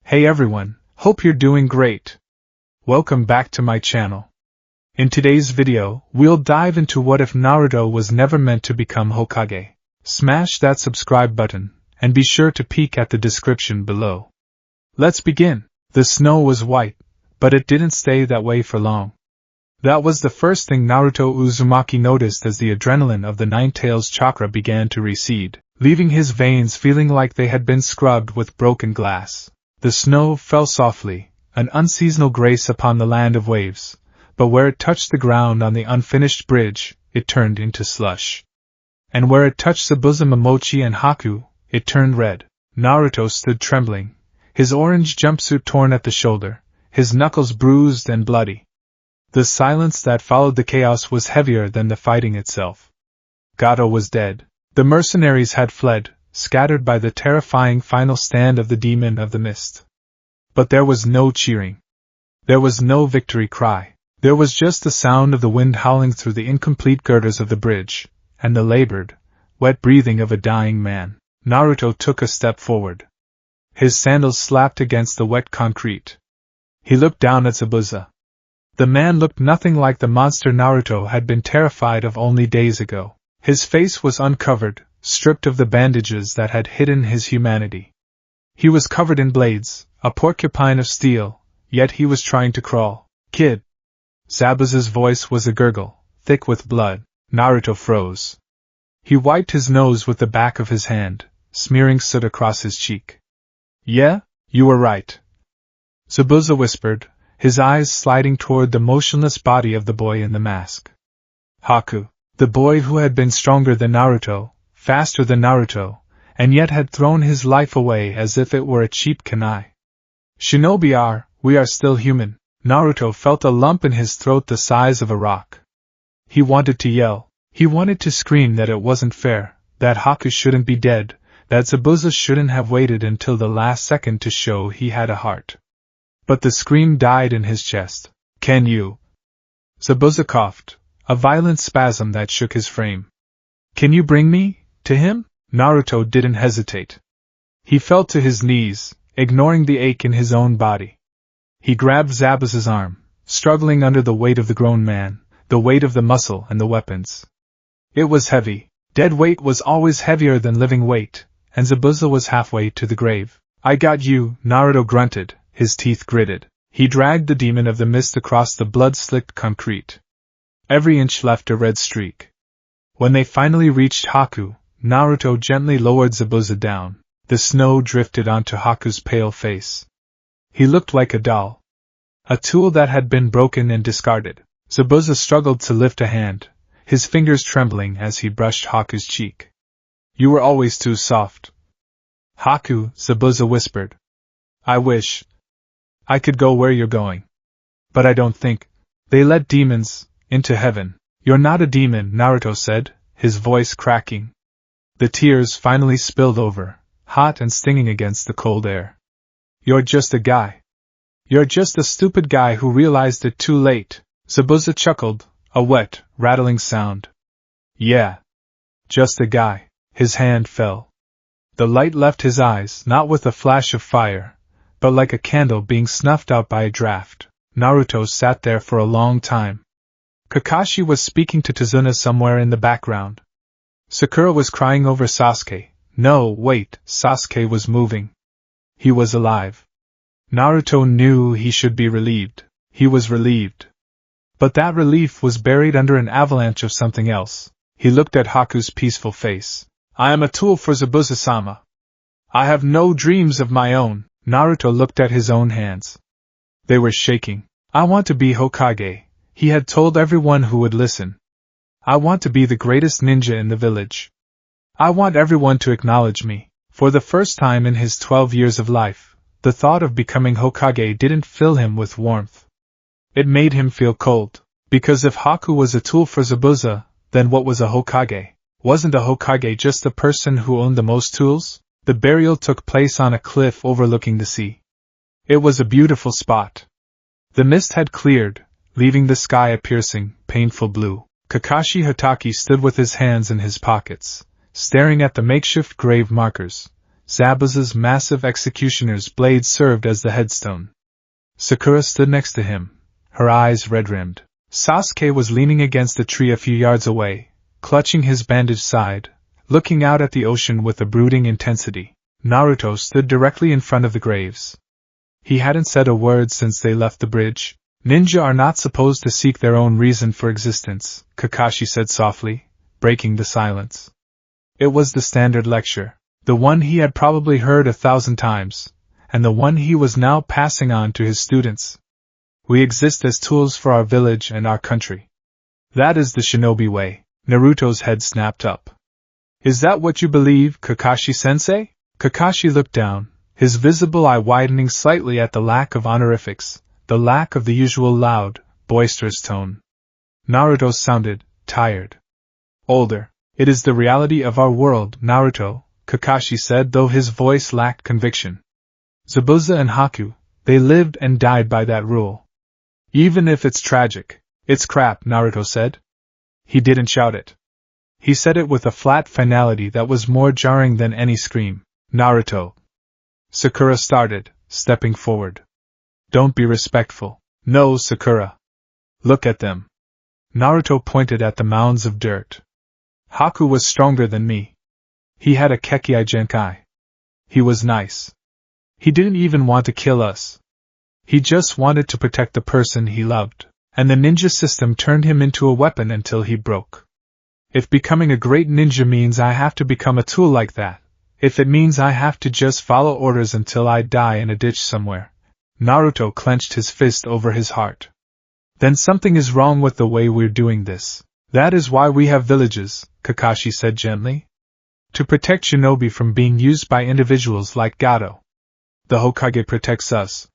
Hey everyone, hope you're doing great. Welcome back to my channel. In today's video, we'll dive into what if Naruto was never meant to become Hokage. Smash that subscribe button, and be sure to peek at the description below. Let's begin. The snow was white, but it didn't stay that way for long. That was the first thing Naruto Uzumaki noticed as the adrenaline of the Nine-Tails chakra began to recede, leaving his veins feeling like they had been scrubbed with broken glass. The snow fell softly, an unseasonal grace upon the land of waves, but where it touched the ground on the unfinished bridge, it turned into slush. And where it touched the bosom of Mochi and Haku, it turned red. Naruto stood trembling, his orange jumpsuit torn at the shoulder, his knuckles bruised and bloody. The silence that followed the chaos was heavier than the fighting itself. Gato was dead. The mercenaries had fled, scattered by the terrifying final stand of the Demon of the Mist. But there was no cheering. There was no victory cry. There was just the sound of the wind howling through the incomplete girders of the bridge, and the labored, wet breathing of a dying man. Naruto took a step forward. His sandals slapped against the wet concrete. He looked down at Zabuza. The man looked nothing like the monster Naruto had been terrified of only days ago. His face was uncovered, stripped of the bandages that had hidden his humanity. He was covered in blades, a porcupine of steel, yet he was trying to crawl. Kid! Zabuza's voice was a gurgle, thick with blood. Naruto froze. He wiped his nose with the back of his hand, smearing soot across his cheek. Yeah, you were right. Zabuza whispered, his eyes sliding toward the motionless body of the boy in the mask. Haku, the boy who had been stronger than Naruto, faster than Naruto, and yet had thrown his life away as if it were a cheap kunai. Shinobi we are still human. Naruto felt a lump in his throat the size of a rock. He wanted to yell. He wanted to scream that it wasn't fair, that Haku shouldn't be dead, that Zabuza shouldn't have waited until the last second to show he had a heart. But the scream died in his chest. Can you? Zabuza coughed, a violent spasm that shook his frame. Can you bring me to him? Naruto didn't hesitate. He fell to his knees, ignoring the ache in his own body. He grabbed Zabuza's arm, struggling under the weight of the grown man, the weight of the muscle and the weapons. It was heavy. Dead weight was always heavier than living weight, and Zabuza was halfway to the grave. I got you, Naruto grunted, his teeth gritted. He dragged the Demon of the Mist across the blood-slicked concrete. Every inch left a red streak. When they finally reached Haku, Naruto gently lowered Zabuza down. The snow drifted onto Haku's pale face. He looked like a doll. A tool that had been broken and discarded. Zabuza struggled to lift a hand, his fingers trembling as he brushed Haku's cheek. You were always too soft. Haku, Zabuza whispered. I wish I could go where you're going. But I don't think they let demons into heaven. You're not a demon, Naruto said, his voice cracking. The tears finally spilled over, hot and stinging against the cold air. You're just a guy. You're just a stupid guy who realized it too late. Zabuza chuckled, a wet, rattling sound. Yeah. Just a guy. His hand fell. The light left his eyes, not with a flash of fire, but like a candle being snuffed out by a draft. Naruto sat there for a long time. Kakashi was speaking to Tazuna somewhere in the background. Sakura was crying over Sasuke. No, wait, Sasuke was moving. He was alive. Naruto knew he should be relieved. He was relieved. But that relief was buried under an avalanche of something else. He looked at Haku's peaceful face. I am a tool for Zabuza-sama. I have no dreams of my own. Naruto looked at his own hands. They were shaking. I want to be Hokage, he had told everyone who would listen. I want to be the greatest ninja in the village. I want everyone to acknowledge me. For the first time in his 12 years of life, the thought of becoming Hokage didn't fill him with warmth. It made him feel cold. Because if Haku was a tool for Zabuza, then what was a Hokage? Wasn't a Hokage just the person who owned the most tools? The burial took place on a cliff overlooking the sea. It was a beautiful spot. The mist had cleared, leaving the sky a piercing, painful blue. Kakashi Hatake stood with his hands in his pockets, staring at the makeshift grave markers, Zabuza's massive executioner's blade served as the headstone. Sakura stood next to him, her eyes red-rimmed. Sasuke was leaning against a tree a few yards away, clutching his bandaged side, looking out at the ocean with a brooding intensity. Naruto stood directly in front of the graves. He hadn't said a word since they left the bridge. Ninja are not supposed to seek their own reason for existence, Kakashi said softly, breaking the silence. It was the standard lecture, the one he had probably heard 1,000 times, and the one he was now passing on to his students. We exist as tools for our village and our country. That is the shinobi way. Naruto's head snapped up. Is that what you believe, Kakashi-sensei? Kakashi looked down, his visible eye widening slightly at the lack of honorifics, the lack of the usual loud, boisterous tone. Naruto sounded tired. Older. It is the reality of our world, Naruto, Kakashi said, though his voice lacked conviction. Zabuza and Haku, they lived and died by that rule. Even if it's tragic, it's crap, Naruto said. He didn't shout it. He said it with a flat finality that was more jarring than any scream. Naruto. Sakura started, stepping forward. Don't be respectful. No, Sakura. Look at them. Naruto pointed at the mounds of dirt. Haku was stronger than me. He had a Kekkei Genkai. He was nice. He didn't even want to kill us. He just wanted to protect the person he loved, and the ninja system turned him into a weapon until he broke. If becoming a great ninja means I have to become a tool like that, if it means I have to just follow orders until I die in a ditch somewhere, Naruto clenched his fist over his heart. Then something is wrong with the way we're doing this. That is why we have villages, Kakashi said gently. To protect shinobi from being used by individuals like Gato. The Hokage protects us.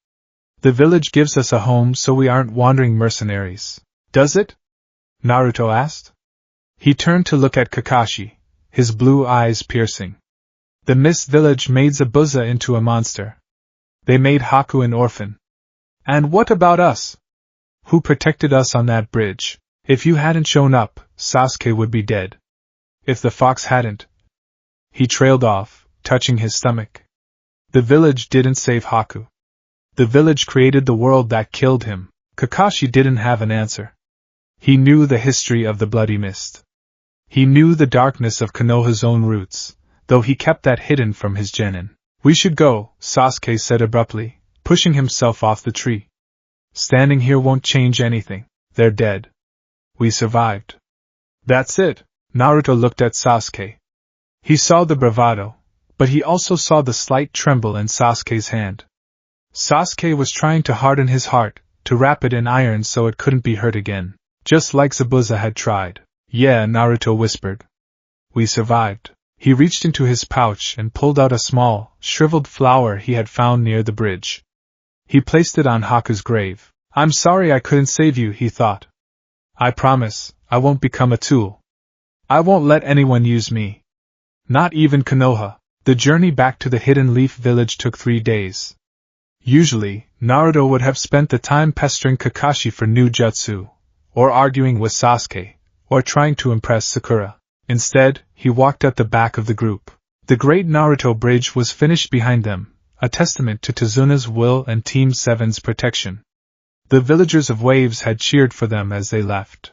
The village gives us a home so we aren't wandering mercenaries. Does it? Naruto asked. He turned to look at Kakashi, his blue eyes piercing. The Mist Village made Zabuza into a monster. They made Haku an orphan. And what about us? Who protected us on that bridge? If you hadn't shown up, Sasuke would be dead. If the fox hadn't. He trailed off, touching his stomach. The village didn't save Haku. The village created the world that killed him. Kakashi didn't have an answer. He knew the history of the Bloody Mist. He knew the darkness of Konoha's own roots, though he kept that hidden from his genin. We should go, Sasuke said abruptly, pushing himself off the tree. Standing here won't change anything. They're dead. We survived. That's it. Naruto looked at Sasuke. He saw the bravado, but he also saw the slight tremble in Sasuke's hand. Sasuke was trying to harden his heart, to wrap it in iron so it couldn't be hurt again, just like Zabuza had tried. Yeah, Naruto whispered. We survived. He reached into his pouch and pulled out a small, shriveled flower he had found near the bridge. He placed it on Haku's grave. I'm sorry I couldn't save you, he thought. I promise, I won't become a tool. I won't let anyone use me. Not even Konoha. The journey back to the Hidden Leaf Village took 3 days. Usually, Naruto would have spent the time pestering Kakashi for new jutsu, or arguing with Sasuke, or trying to impress Sakura. Instead, he walked at the back of the group. The Great Naruto Bridge was finished behind them, a testament to Tezuna's will and Team 7's protection. The villagers of Waves had cheered for them as they left.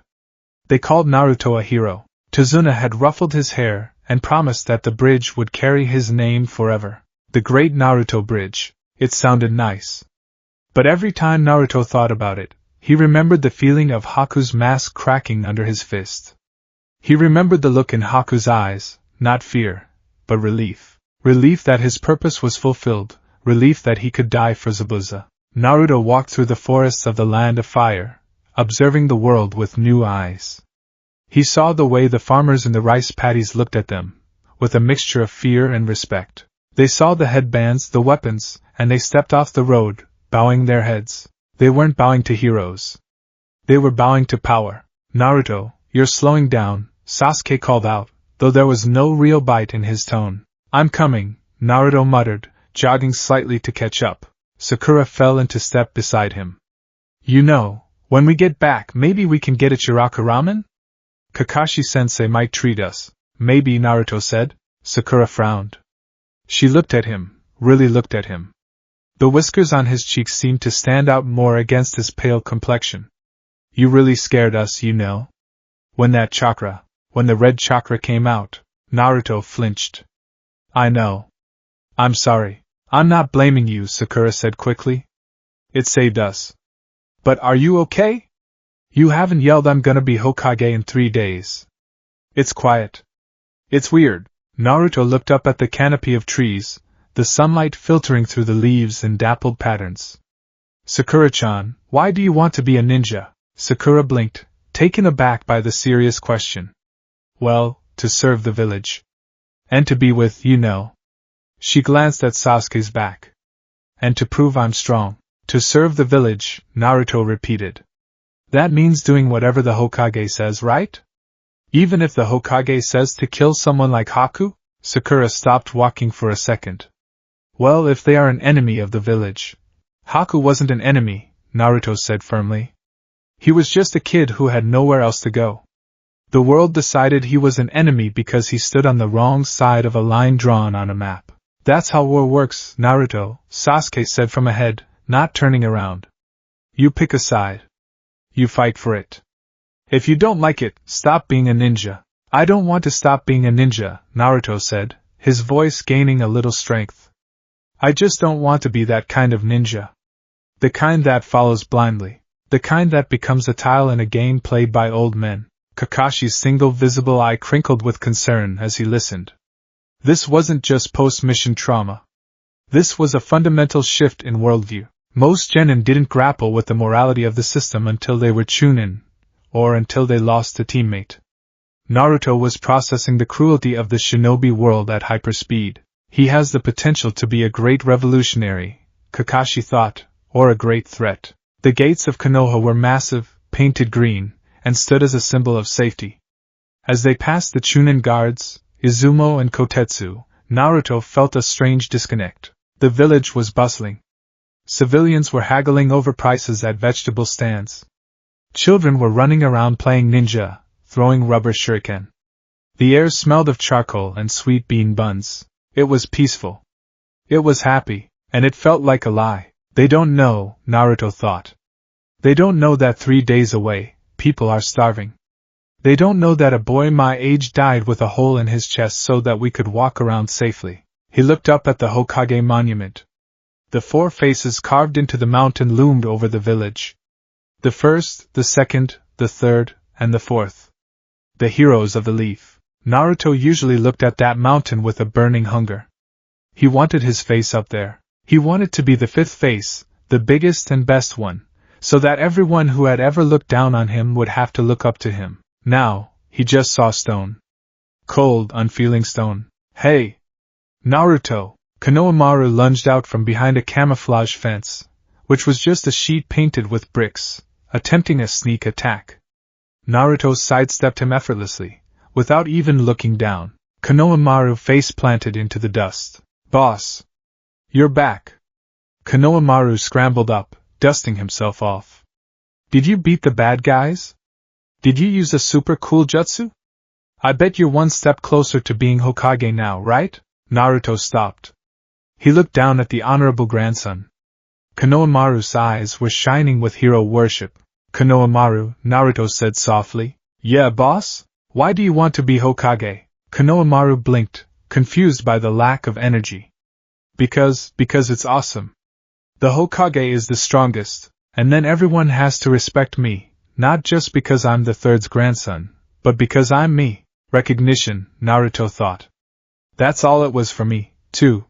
They called Naruto a hero. Tezuna had ruffled his hair and promised that the bridge would carry his name forever. The Great Naruto Bridge. It sounded nice. But every time Naruto thought about it, he remembered the feeling of Haku's mask cracking under his fist. He remembered the look in Haku's eyes, not fear, but relief. Relief that his purpose was fulfilled, relief that he could die for Zabuza. Naruto walked through the forests of the Land of Fire, observing the world with new eyes. He saw the way the farmers in the rice paddies looked at them, with a mixture of fear and respect. They saw the headbands, the weapons, and they stepped off the road, bowing their heads. They weren't bowing to heroes. They were bowing to power. Naruto, you're slowing down, Sasuke called out, though there was no real bite in his tone. I'm coming, Naruto muttered, jogging slightly to catch up. Sakura fell into step beside him. You know, when we get back maybe we can get a Chiraku ramen? Kakashi-sensei might treat us. Maybe, Naruto said. Sakura frowned. She looked at him, really looked at him. The whiskers on his cheeks seemed to stand out more against his pale complexion. You really scared us, you know. When the red chakra came out, Naruto flinched. I know. I'm sorry. I'm not blaming you, Sakura said quickly. It saved us. But are you okay? You haven't yelled I'm gonna be Hokage in 3 days. It's quiet. It's weird. Naruto looked up at the canopy of trees, the sunlight filtering through the leaves in dappled patterns. Sakura-chan, why do you want to be a ninja? Sakura blinked, taken aback by the serious question. Well, to serve the village. And to be with, you know. She glanced at Sasuke's back. And to prove I'm strong. To serve the village, Naruto repeated. That means doing whatever the Hokage says, right? Even if the Hokage says to kill someone like Haku? Sakura stopped walking for a second. Well, if they are an enemy of the village. Haku wasn't an enemy, Naruto said firmly. He was just a kid who had nowhere else to go. The world decided he was an enemy because he stood on the wrong side of a line drawn on a map. That's how war works, Naruto, Sasuke said from ahead, not turning around. You pick a side. You fight for it. If you don't like it, stop being a ninja. I don't want to stop being a ninja, Naruto said, his voice gaining a little strength. I just don't want to be that kind of ninja. The kind that follows blindly. The kind that becomes a tile in a game played by old men. Kakashi's single visible eye crinkled with concern as he listened. This wasn't just post-mission trauma. This was a fundamental shift in worldview. Most genin didn't grapple with the morality of the system until they were Chunin, or until they lost a teammate. Naruto was processing the cruelty of the shinobi world at hyperspeed. He has the potential to be a great revolutionary, Kakashi thought, or a great threat. The gates of Konoha were massive, painted green, and stood as a symbol of safety. As they passed the Chunin guards, Izumo and Kotetsu, Naruto felt a strange disconnect. The village was bustling. Civilians were haggling over prices at vegetable stands. Children were running around playing ninja, throwing rubber shuriken. The air smelled of charcoal and sweet bean buns. It was peaceful. It was happy, and it felt like a lie. They don't know, Naruto thought. They don't know that 3 days away, people are starving. They don't know that a boy my age died with a hole in his chest so that we could walk around safely. He looked up at the Hokage monument. The 4 faces carved into the mountain loomed over the village. The first, the second, the third, and the fourth. The heroes of the leaf. Naruto usually looked at that mountain with a burning hunger. He wanted his face up there. He wanted to be the 5th face, the biggest and best one, so that everyone who had ever looked down on him would have to look up to him. Now, he just saw stone. Cold, unfeeling stone. Hey! Naruto! Konohamaru lunged out from behind a camouflage fence, which was just a sheet painted with bricks, attempting a sneak attack. Naruto sidestepped him effortlessly, without even looking down. Konohamaru face planted into the dust. Boss! You're back! Konohamaru scrambled up, dusting himself off. Did you beat the bad guys? Did you use a super cool jutsu? I bet you're one step closer to being Hokage now, right? Naruto stopped. He looked down at the honorable grandson. Konohamaru's eyes were shining with hero worship. Konohamaru, Naruto said softly. Yeah, boss? Why do you want to be Hokage? Konohamaru blinked, confused by the lack of energy. Because it's awesome. The Hokage is the strongest, and then everyone has to respect me, not just because I'm the 3rd's grandson, but because I'm me. Recognition, Naruto thought. That's all it was for me, too.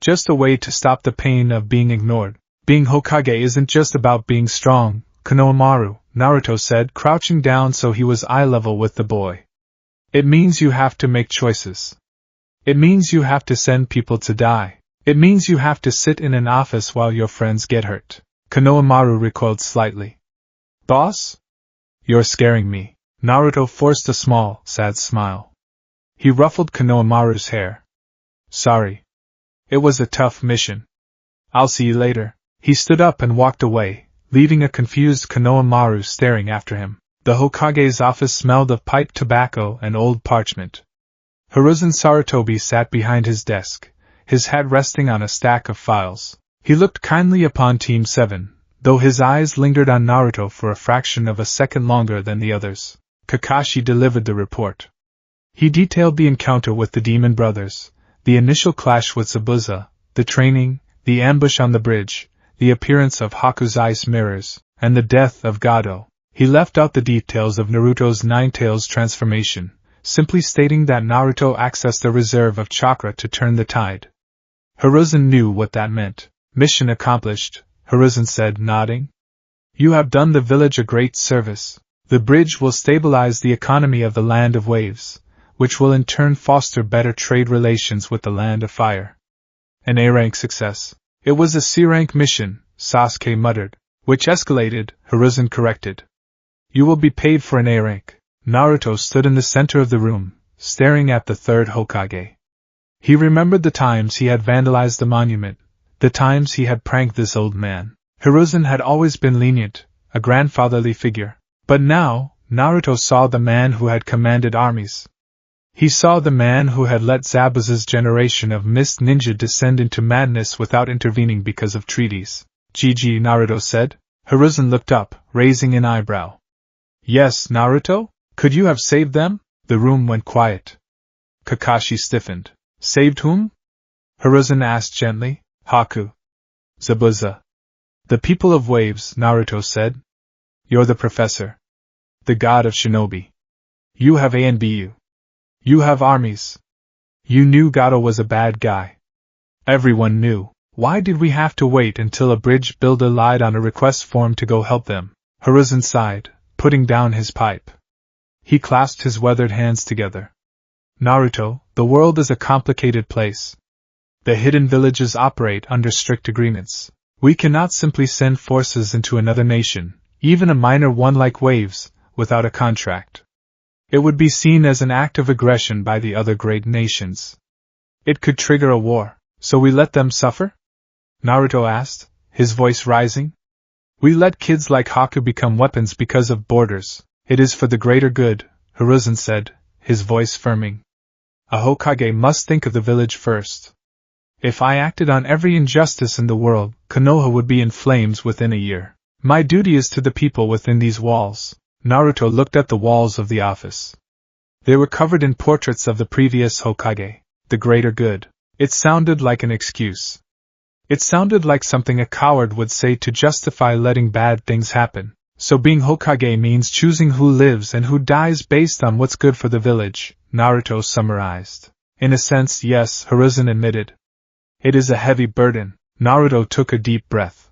Just a way to stop the pain of being ignored. Being Hokage isn't just about being strong, Konohamaru, Naruto said, crouching down so he was eye level with the boy. It means you have to make choices. It means you have to send people to die. It means you have to sit in an office while your friends get hurt. Konohamaru recoiled slightly. Boss? You're scaring me. Naruto forced a small, sad smile. He ruffled Konohamaru's hair. Sorry. It was a tough mission. I'll see you later. He stood up and walked away, leaving a confused Konohamaru staring after him. The Hokage's office smelled of piped tobacco and old parchment. Hiruzen Sarutobi sat behind his desk, his hat resting on a stack of files. He looked kindly upon Team 7, though his eyes lingered on Naruto for a fraction of a second longer than the others. Kakashi delivered the report. He detailed the encounter with the Demon Brothers, the initial clash with Zabuza, the training, the ambush on the bridge, the appearance of Haku's ice mirrors, and the death of Gado. He left out the details of Naruto's Nine Tails transformation, simply stating that Naruto accessed a reserve of chakra to turn the tide. Hiruzen knew what that meant. Mission accomplished, Hiruzen said, nodding. You have done the village a great service. The bridge will stabilize the economy of the Land of Waves, which will in turn foster better trade relations with the Land of Fire. An A-rank success. It was a C-rank mission, Sasuke muttered. Which escalated, Hiruzen corrected. You will be paid for an A-rank. Naruto stood in the center of the room, staring at the third Hokage. He remembered the times he had vandalized the monument, the times he had pranked this old man. Hiruzen had always been lenient, a grandfatherly figure. But now, Naruto saw the man who had commanded armies. He saw the man who had let Zabuza's generation of mist ninja descend into madness without intervening because of treaties. GG, Naruto said. Hiruzen looked up, raising an eyebrow. Yes, Naruto? Could you have saved them? The room went quiet. Kakashi stiffened. Saved whom? Hiruzen asked gently. Haku. Zabuza. The people of waves, Naruto said. You're the professor. The god of shinobi. You have ANBU. You have armies. You knew Gado was a bad guy. Everyone knew. Why did we have to wait until a bridge builder lied on a request form to go help them? Hiruzen sighed, putting down his pipe. He clasped his weathered hands together. Naruto, the world is a complicated place. The hidden villages operate under strict agreements. We cannot simply send forces into another nation, even a minor one like Waves, without a contract. It would be seen as an act of aggression by the other great nations. It could trigger a war, so we let them suffer? Naruto asked, his voice rising. We let kids like Haku become weapons because of borders. It is for the greater good, Hiruzen said, his voice firming. A Hokage must think of the village first. If I acted on every injustice in the world, Konoha would be in flames within a year. My duty is to the people within these walls. Naruto looked at the walls of the office. They were covered in portraits of the previous Hokage, the greater good. It sounded like an excuse. It sounded like something a coward would say to justify letting bad things happen. So being Hokage means choosing who lives and who dies based on what's good for the village, Naruto summarized. In a sense, yes, Hiruzen admitted. It is a heavy burden. Naruto took a deep breath.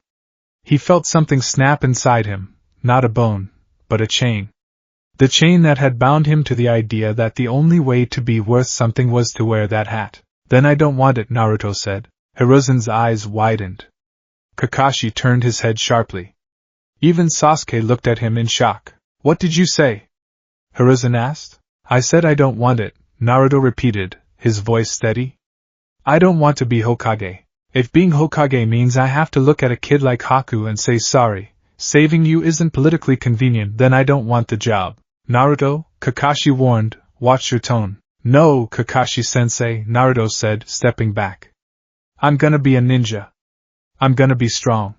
He felt something snap inside him, not a bone, but a chain. The chain that had bound him to the idea that the only way to be worth something was to wear that hat. Then I don't want it, Naruto said. Hiruzen's eyes widened. Kakashi turned his head sharply. Even Sasuke looked at him in shock. What did you say? Hiruzen asked. I said I don't want it, Naruto repeated, his voice steady. I don't want to be Hokage. If being Hokage means I have to look at a kid like Haku and say sorry, saving you isn't politically convenient, then I don't want the job. Naruto, Kakashi warned, watch your tone. No, Kakashi-sensei, Naruto said, stepping back. I'm gonna be a ninja. I'm gonna be strong.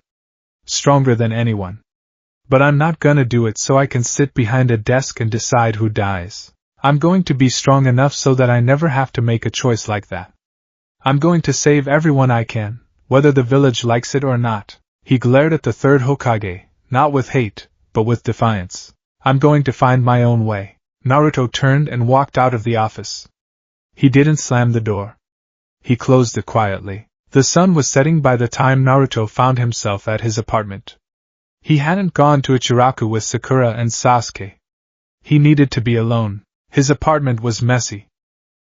Stronger than anyone. But I'm not gonna do it so I can sit behind a desk and decide who dies. I'm going to be strong enough so that I never have to make a choice like that. I'm going to save everyone I can, whether the village likes it or not. He glared at the third Hokage, not with hate, but with defiance. I'm going to find my own way. Naruto turned and walked out of the office. He didn't slam the door. He closed it quietly. The sun was setting by the time Naruto found himself at his apartment. He hadn't gone to Ichiraku with Sakura and Sasuke. He needed to be alone. His apartment was messy.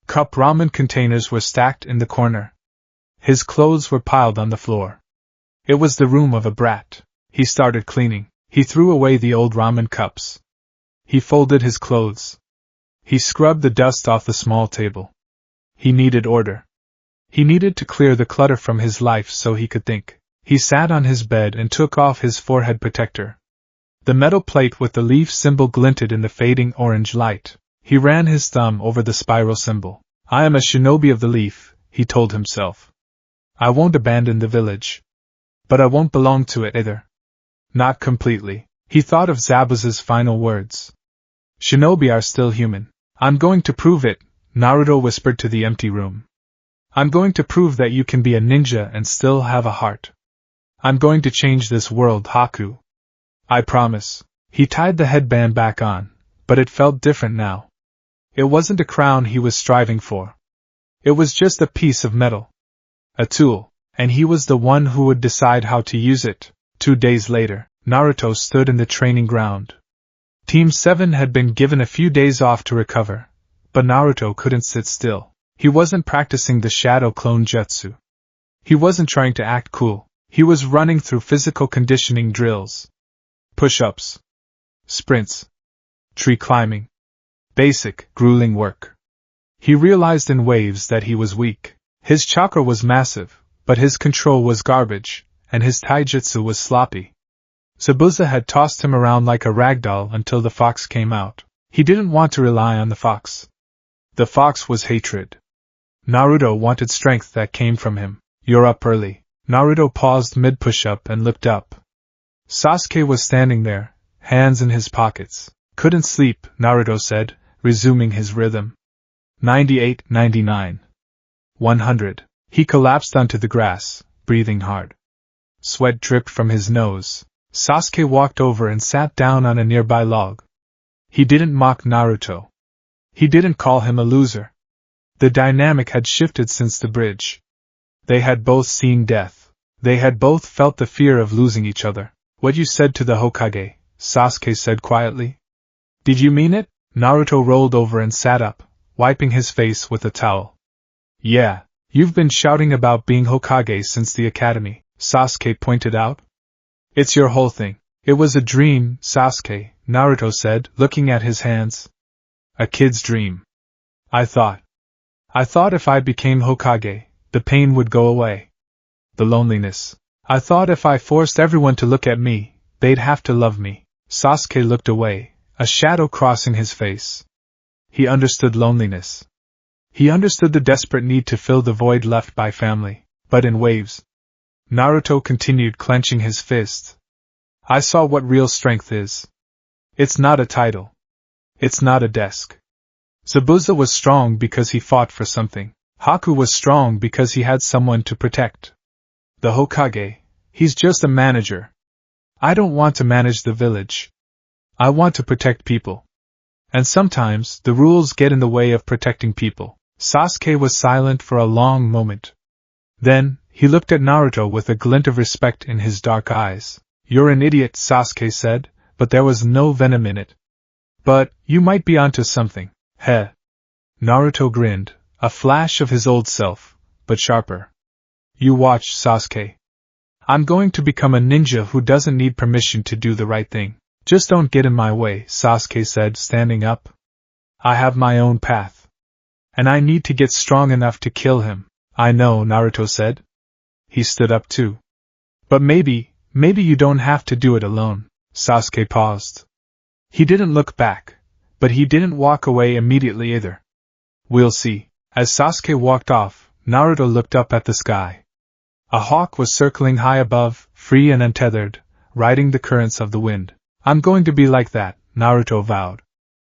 Cup ramen containers were stacked in the corner. His clothes were piled on the floor. It was the room of a brat. He started cleaning. He threw away the old ramen cups. He folded his clothes. He scrubbed the dust off the small table. He needed order. He needed to clear the clutter from his life so he could think. He sat on his bed and took off his forehead protector. The metal plate with the leaf symbol glinted in the fading orange light. He ran his thumb over the spiral symbol. I am a shinobi of the leaf, he told himself. I won't abandon the village. But I won't belong to it either. Not completely. He thought of Zabuza's final words. Shinobi are still human. I'm going to prove it, Naruto whispered to the empty room. I'm going to prove that you can be a ninja and still have a heart. I'm going to change this world, Haku. I promise. He tied the headband back on, but it felt different now. It wasn't a crown he was striving for. It was just a piece of metal. A tool, and he was the one who would decide how to use it. 2 days later, Naruto stood in the training ground. Team 7 had been given a few days off to recover, but Naruto couldn't sit still. He wasn't practicing the shadow clone jutsu. He wasn't trying to act cool. He was running through physical conditioning drills. Push-ups. Sprints. Tree climbing. Basic, grueling work. He realized in waves that he was weak. His chakra was massive, but his control was garbage, and his taijutsu was sloppy. Zabuza had tossed him around like a ragdoll until the fox came out. He didn't want to rely on the fox. The fox was hatred. Naruto wanted strength that came from him. You're up early. Naruto paused mid-push-up and looked up. Sasuke was standing there, hands in his pockets. Couldn't sleep, Naruto said, resuming his rhythm. 98, 99. 100. He collapsed onto the grass, breathing hard. Sweat dripped from his nose. Sasuke walked over and sat down on a nearby log. He didn't mock Naruto. He didn't call him a loser. The dynamic had shifted since the bridge. They had both seen death. They had both felt the fear of losing each other. What you said to the Hokage, Sasuke said quietly. Did you mean it? Naruto rolled over and sat up, wiping his face with a towel. Yeah, you've been shouting about being Hokage since the academy, Sasuke pointed out. It's your whole thing. It was a dream, Sasuke, Naruto said, looking at his hands. A kid's dream. I thought if I became Hokage, the pain would go away. The loneliness. I thought if I forced everyone to look at me, they'd have to love me. Sasuke looked away, a shadow crossing his face. He understood loneliness. He understood the desperate need to fill the void left by family, but in waves. Naruto continued clenching his fist. I saw what real strength is. It's not a title. It's not a desk. Zabuza was strong because he fought for something. Haku was strong because he had someone to protect. The Hokage, he's just a manager. I don't want to manage the village. I want to protect people. And sometimes, the rules get in the way of protecting people. Sasuke was silent for a long moment. Then, he looked at Naruto with a glint of respect in his dark eyes. You're an idiot, Sasuke said, but there was no venom in it. But, you might be onto something. Heh. Naruto grinned, a flash of his old self, but sharper. You watch, Sasuke. I'm going to become a ninja who doesn't need permission to do the right thing. Just don't get in my way, Sasuke said, standing up. I have my own path. And I need to get strong enough to kill him. I know, Naruto said. He stood up too. But maybe you don't have to do it alone. Sasuke paused. He didn't look back, but he didn't walk away immediately either. We'll see. As Sasuke walked off, Naruto looked up at the sky. A hawk was circling high above, free and untethered, riding the currents of the wind. I'm going to be like that, Naruto vowed.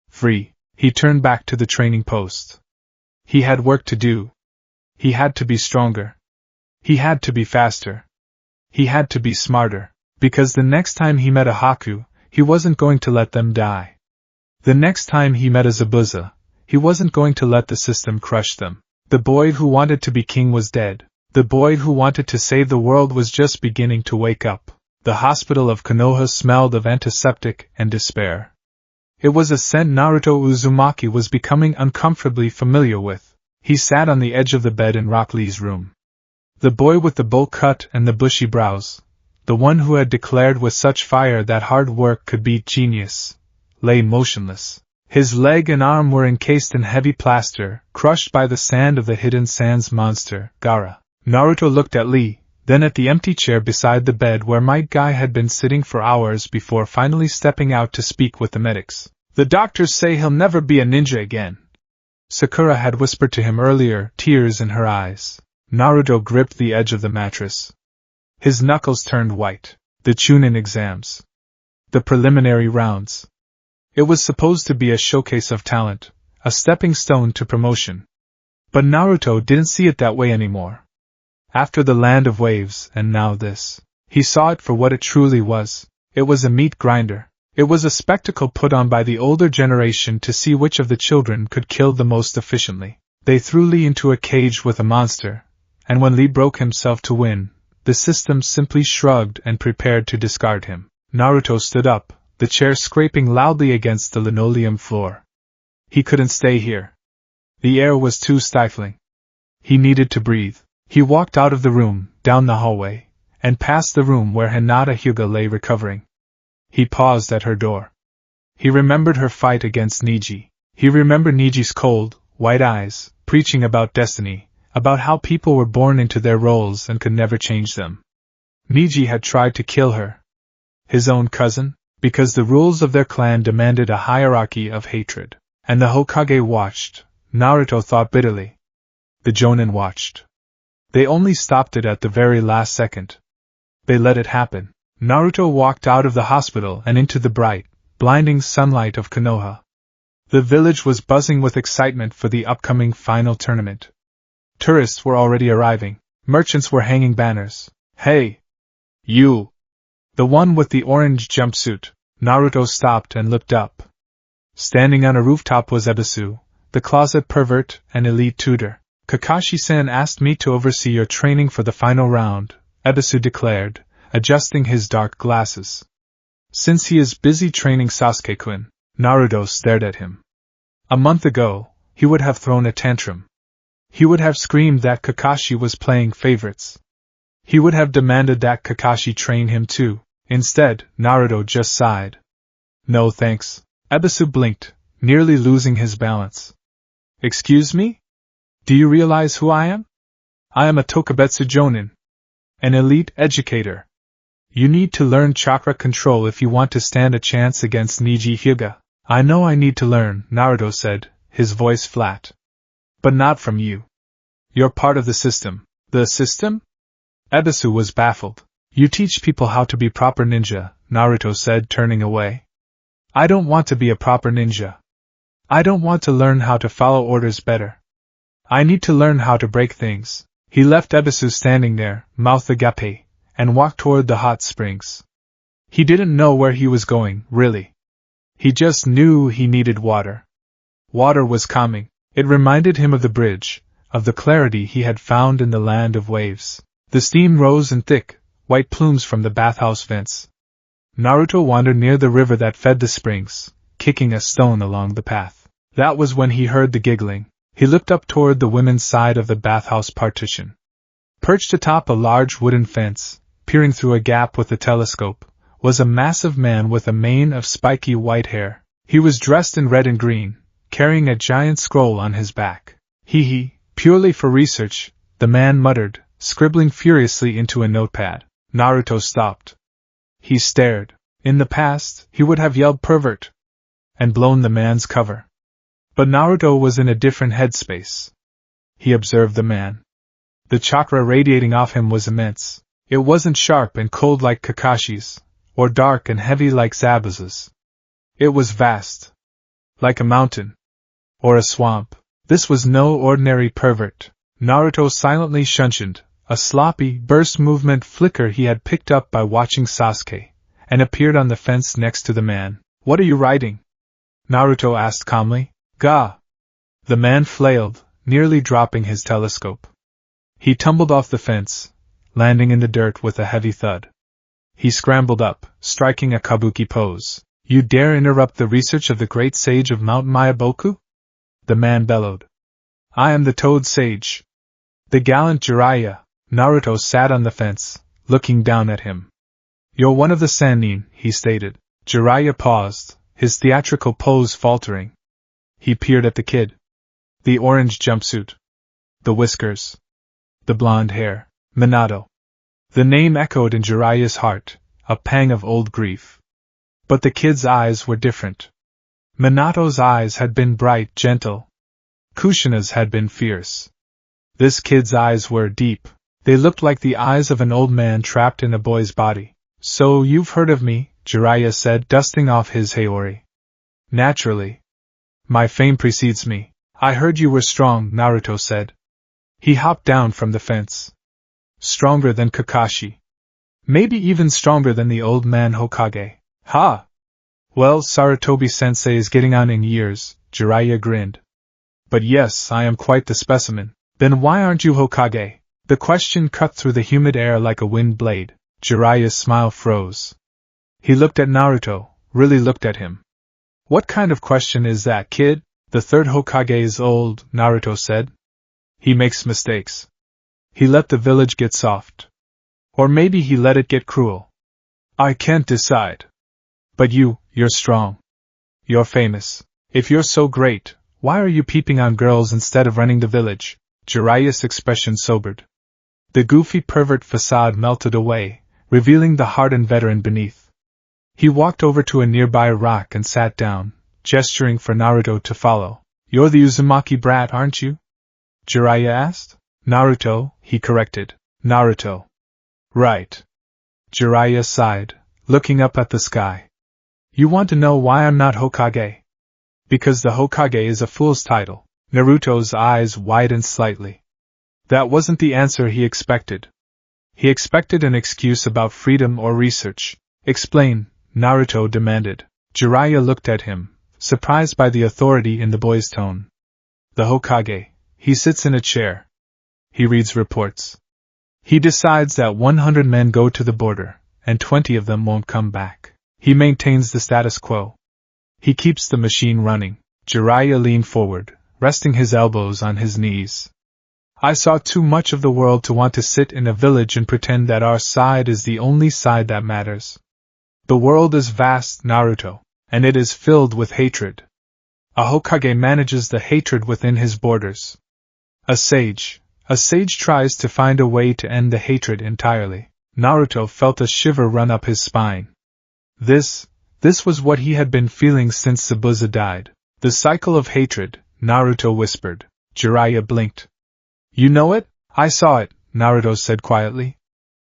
Free. He turned back to the training post. He had work to do. He had to be stronger. He had to be faster. He had to be smarter, because the next time he met a Haku, he wasn't going to let them die. The next time he met a Zabuza, he wasn't going to let the system crush them. The boy who wanted to be king was dead. The boy who wanted to save the world was just beginning to wake up. The hospital of Konoha smelled of antiseptic and despair. It was a scent Naruto Uzumaki was becoming uncomfortably familiar with. He sat on the edge of the bed in Rock Lee's room. The boy with the bowl cut and the bushy brows, the one who had declared with such fire that hard work could beat genius, lay motionless. His leg and arm were encased in heavy plaster, crushed by the sand of the hidden sands monster, Gaara. Naruto looked at Lee, then at the empty chair beside the bed where Might Guy had been sitting for hours before finally stepping out to speak with the medics. The doctors say he'll never be a ninja again, Sakura had whispered to him earlier, tears in her eyes. Naruto gripped the edge of the mattress. His knuckles turned white. The Chunin exams. The preliminary rounds. It was supposed to be a showcase of talent, a stepping stone to promotion. But Naruto didn't see it that way anymore. After the Land of Waves, and now this, he saw it for what it truly was. It was a meat grinder. It was a spectacle put on by the older generation to see which of the children could kill the most efficiently. They threw Lee into a cage with a monster, and when Lee broke himself to win, the system simply shrugged and prepared to discard him. Naruto stood up, the chair scraping loudly against the linoleum floor. He couldn't stay here. The air was too stifling. He needed to breathe. He walked out of the room, down the hallway, and past the room where Hinata Hyuga lay recovering. He paused at her door. He remembered her fight against Niji. He remembered Niji's cold, white eyes, preaching about destiny, about how people were born into their roles and could never change them. Niji had tried to kill her. His own cousin, because the rules of their clan demanded a hierarchy of hatred. And the Hokage watched, Naruto thought bitterly. The Jonin watched. They only stopped it at the very last second. They let it happen. Naruto walked out of the hospital and into the bright, blinding sunlight of Konoha. The village was buzzing with excitement for the upcoming final tournament. Tourists were already arriving. Merchants were hanging banners. Hey! You! The one with the orange jumpsuit. Naruto stopped and looked up. Standing on a rooftop was Ebisu, the closet pervert and elite tutor. Kakashi-san asked me to oversee your training for the final round, Ebisu declared, adjusting his dark glasses. Since he is busy training Sasuke-kun, Naruto stared at him. A month ago, he would have thrown a tantrum. He would have screamed that Kakashi was playing favorites. He would have demanded that Kakashi train him too. Instead, Naruto just sighed. No thanks. Ebisu blinked, nearly losing his balance. Excuse me? Do you realize who I am? I am a Tokubetsu Jonin. An elite educator. You need to learn chakra control if you want to stand a chance against Niji Hyuga. I know I need to learn, Naruto said, his voice flat. But not from you. You're part of the system. The system? Ebisu was baffled. You teach people how to be proper ninja, Naruto said, turning away. I don't want to be a proper ninja. I don't want to learn how to follow orders better. I need to learn how to break things. He left Ebisu standing there, mouth agape, and walked toward the hot springs. He didn't know where he was going, really. He just knew he needed water. Water was calming. It reminded him of the bridge, of the clarity he had found in the Land of Waves. The steam rose in thick, white plumes from the bathhouse vents. Naruto wandered near the river that fed the springs, kicking a stone along the path. That was when he heard the giggling. He looked up toward the women's side of the bathhouse partition. Perched atop a large wooden fence, peering through a gap with a telescope, was a massive man with a mane of spiky white hair. He was dressed in red and green, carrying a giant scroll on his back. Hee, purely for research, the man muttered, scribbling furiously into a notepad. Naruto stopped. He stared. In the past, he would have yelled pervert and blown the man's cover. But Naruto was in a different headspace. He observed the man. The chakra radiating off him was immense. It wasn't sharp and cold like Kakashi's, or dark and heavy like Zabuza's. It was vast. Like a mountain. Or a swamp. This was no ordinary pervert. Naruto silently shunshined, a sloppy, burst movement flicker he had picked up by watching Sasuke, and appeared on the fence next to the man. What are you writing? Naruto asked calmly. Ga! The man flailed, nearly dropping his telescope. He tumbled off the fence, landing in the dirt with a heavy thud. He scrambled up, striking a kabuki pose. You dare interrupt the research of the great sage of Mount Mayaboku? The man bellowed. I am the Toad Sage. The gallant Jiraiya. Naruto sat on the fence, looking down at him. You're one of the Sannin, he stated. Jiraiya paused, his theatrical pose faltering. He peered at the kid. The orange jumpsuit. The whiskers. The blonde hair. Minato. The name echoed in Jiraiya's heart, a pang of old grief. But the kid's eyes were different. Minato's eyes had been bright, gentle. Kushina's had been fierce. This kid's eyes were deep. They looked like the eyes of an old man trapped in a boy's body. So you've heard of me, Jiraiya said, dusting off his Haori. Naturally. My fame precedes me. I heard you were strong, Naruto said. He hopped down from the fence. Stronger than Kakashi. Maybe even stronger than the old man Hokage. Ha! Well, Sarutobi-sensei is getting on in years, Jiraiya grinned. But yes, I am quite the specimen. Then why aren't you Hokage? The question cut through the humid air like a wind blade. Jiraiya's smile froze. He looked at Naruto, really looked at him. What kind of question is that, kid? The third Hokage is old, Naruto said. He makes mistakes. He let the village get soft. Or maybe he let it get cruel. I can't decide. But you're strong. You're famous. If you're so great, why are you peeping on girls instead of running the village? Jiraiya's expression sobered. The goofy pervert facade melted away, revealing the hardened veteran beneath. He walked over to a nearby rock and sat down, gesturing for Naruto to follow. You're the Uzumaki brat, aren't you? Jiraiya asked. Naruto, he corrected. Naruto. Right. Jiraiya sighed, looking up at the sky. You want to know why I'm not Hokage? Because the Hokage is a fool's title. Naruto's eyes widened slightly. That wasn't the answer he expected. He expected an excuse about freedom or research. Explain, Naruto demanded. Jiraiya looked at him, surprised by the authority in the boy's tone. The Hokage, he sits in a chair. He reads reports. He decides that 100 men go to the border, and 20 of them won't come back. He maintains the status quo. He keeps the machine running. Jiraiya leaned forward, resting his elbows on his knees. I saw too much of the world to want to sit in a village and pretend that our side is the only side that matters. The world is vast, Naruto, and it is filled with hatred. A Hokage manages the hatred within his borders. A sage tries to find a way to end the hatred entirely. Naruto felt a shiver run up his spine. This was what he had been feeling since Zabuza died. The cycle of hatred, Naruto whispered. Jiraiya blinked. You know it? I saw it, Naruto said quietly.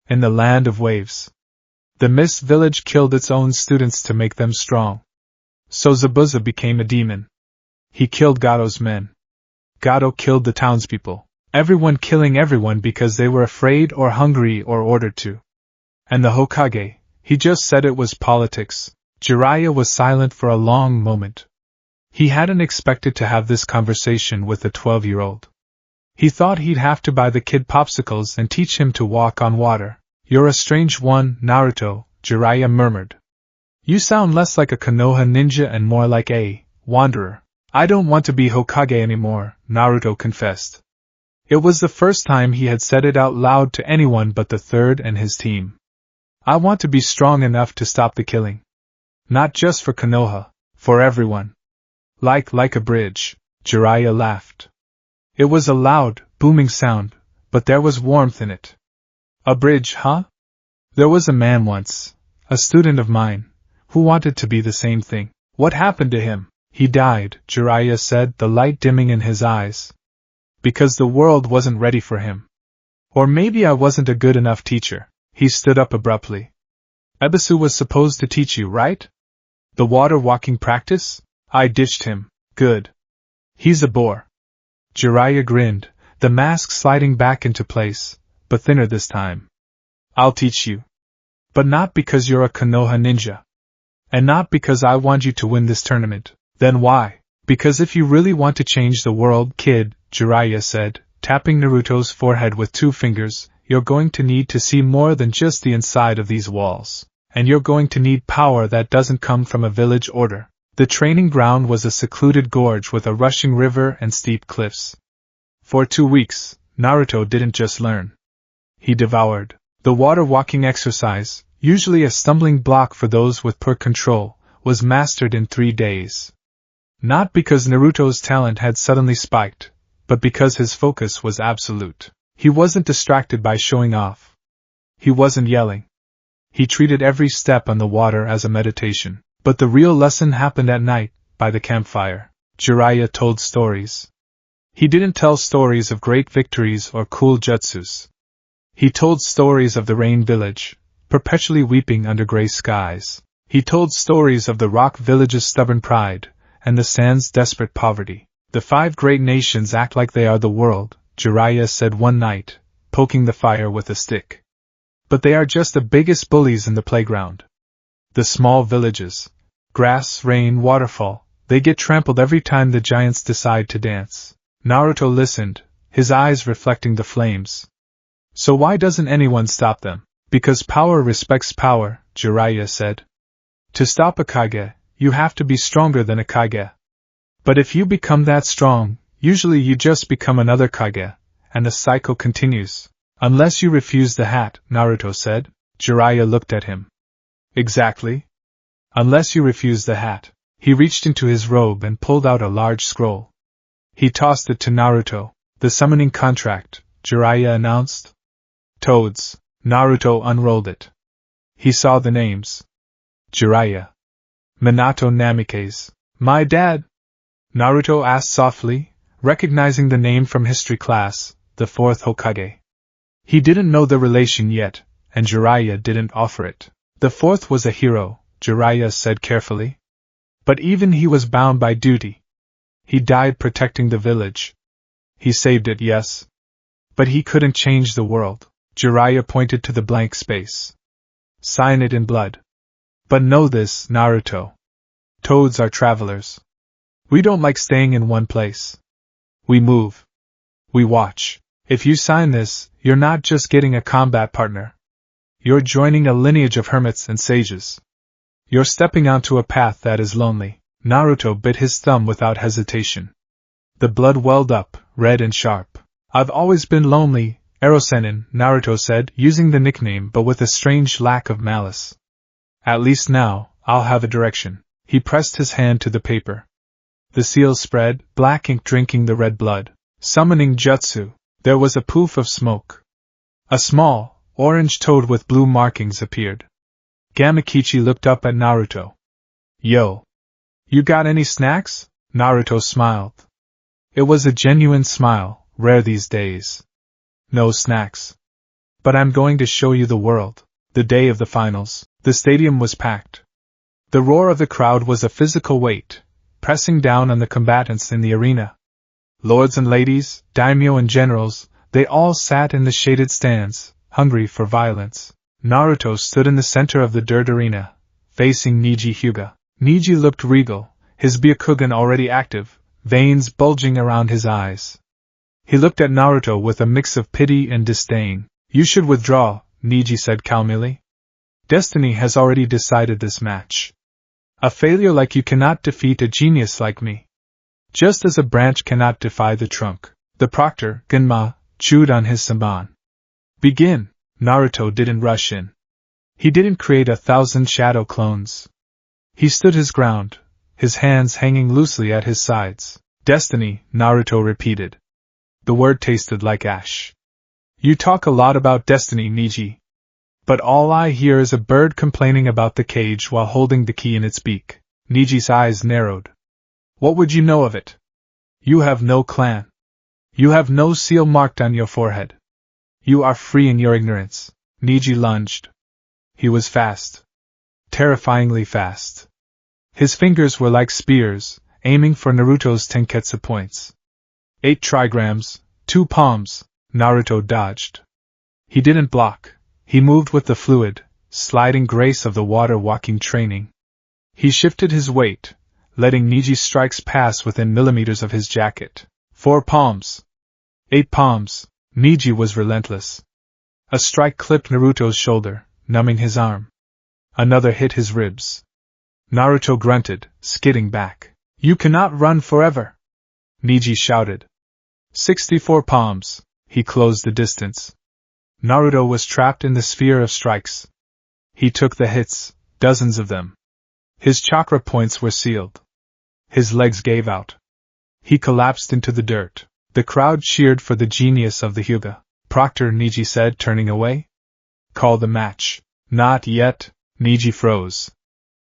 In the land of waves. The Mist Village killed its own students to make them strong. So Zabuza became a demon. He killed Gado's men. Gado killed the townspeople. Everyone killing everyone because they were afraid or hungry or ordered to. And the Hokage, he just said it was politics. Jiraiya was silent for a long moment. He hadn't expected to have this conversation with a 12-year-old. He thought he'd have to buy the kid popsicles and teach him to walk on water. You're a strange one, Naruto, Jiraiya murmured. You sound less like a Konoha ninja and more like a wanderer. I don't want to be Hokage anymore, Naruto confessed. It was the first time he had said it out loud to anyone but the third and his team. I want to be strong enough to stop the killing. Not just for Konoha, for everyone. Like a bridge, Jiraiya laughed. It was a loud, booming sound, but there was warmth in it. A bridge, huh? There was a man once, a student of mine, who wanted to be the same thing. What happened to him? He died, Jiraiya said, the light dimming in his eyes. Because the world wasn't ready for him. Or maybe I wasn't a good enough teacher. He stood up abruptly. Ebisu was supposed to teach you, right? The water walking practice? I ditched him. Good. He's a bore. Jiraiya grinned, the mask sliding back into place, but thinner this time. I'll teach you. But not because you're a Konoha ninja. And not because I want you to win this tournament. Then why? Because if you really want to change the world, kid, Jiraiya said, tapping Naruto's forehead with 2 fingers, you're going to need to see more than just the inside of these walls. And you're going to need power that doesn't come from a village order. The training ground was a secluded gorge with a rushing river and steep cliffs. For 2 weeks, Naruto didn't just learn. He devoured. The water walking exercise, usually a stumbling block for those with poor control, was mastered in 3 days. Not because Naruto's talent had suddenly spiked, but because his focus was absolute. He wasn't distracted by showing off. He wasn't yelling. He treated every step on the water as a meditation. But the real lesson happened at night, by the campfire. Jiraiya told stories. He didn't tell stories of great victories or cool jutsus. He told stories of the rain village, perpetually weeping under gray skies. He told stories of the rock village's stubborn pride, and the sand's desperate poverty. The 5 great nations act like they are the world, Jiraiya said one night, poking the fire with a stick. But they are just the biggest bullies in the playground. The small villages, grass, rain, waterfall, they get trampled every time the giants decide to dance. Naruto listened, his eyes reflecting the flames. So why doesn't anyone stop them? Because power respects power, Jiraiya said. To stop a Kage, you have to be stronger than a Kage. But if you become that strong, usually you just become another Kage, and the cycle continues. Unless you refuse the hat, Naruto said. Jiraiya looked at him. Exactly. Unless you refuse the hat. He reached into his robe and pulled out a large scroll. He tossed it to Naruto. The summoning contract, Jiraiya announced. Toads. Naruto unrolled it. He saw the names. Jiraiya. Minato Namikaze. My dad? Naruto asked softly, recognizing the name from history class, the 4th Hokage. He didn't know the relation yet, and Jiraiya didn't offer it. The 4th was a hero, Jiraiya said carefully. But even he was bound by duty. He died protecting the village. He saved it, yes. But he couldn't change the world. Jiraiya pointed to the blank space. Sign it in blood. But know this, Naruto. Toads are travelers. We don't like staying in one place. We move. We watch. If you sign this, you're not just getting a combat partner. You're joining a lineage of hermits and sages. You're stepping onto a path that is lonely. Naruto bit his thumb without hesitation. The blood welled up, red and sharp. I've always been lonely, Erosenin, Naruto said, using the nickname but with a strange lack of malice. At least now, I'll have a direction. He pressed his hand to the paper. The seal spread, black ink drinking the red blood. Summoning jutsu. There was a poof of smoke. A small, orange toad with blue markings appeared. Gamakichi looked up at Naruto. Yo. You got any snacks? Naruto smiled. It was a genuine smile, rare these days. No snacks. But I'm going to show you the world. The day of the finals, the stadium was packed. The roar of the crowd was a physical weight, pressing down on the combatants in the arena. Lords and ladies, daimyo and generals, they all sat in the shaded stands, hungry for violence. Naruto stood in the center of the dirt arena, facing Neji Hyuga. Neji looked regal, his Byakugan already active, veins bulging around his eyes. He looked at Naruto with a mix of pity and disdain. You should withdraw, Neji said calmly. Destiny has already decided this match. A failure like you cannot defeat a genius like me. Just as a branch cannot defy the trunk. The proctor, Genma, chewed on his samban. Begin. Naruto didn't rush in. He didn't create 1,000 shadow clones. He stood his ground, his hands hanging loosely at his sides. Destiny, Naruto repeated. The word tasted like ash. You talk a lot about destiny, Neji. But all I hear is a bird complaining about the cage while holding the key in its beak. Neji's eyes narrowed. What would you know of it? You have no clan. You have no seal marked on your forehead. You are free in your ignorance. Neji lunged. He was fast. Terrifyingly fast. His fingers were like spears, aiming for Naruto's tenketsu points. 8 trigrams, 2 palms. Naruto dodged. He didn't block. He moved with the fluid, sliding grace of the water-walking training. He shifted his weight, letting Neji's strikes pass within millimeters of his jacket. 4 palms. 8 palms. Neji was relentless. A strike clipped Naruto's shoulder, numbing his arm. Another hit his ribs. Naruto grunted, skidding back. You cannot run forever! Neji shouted. 64 palms. He closed the distance. Naruto was trapped in the sphere of strikes. He took the hits, dozens of them. His chakra points were sealed. His legs gave out. He collapsed into the dirt. The crowd cheered for the genius of the Hyuga. Proctor, Neji said, turning away. Call the match. Not yet. Neji froze.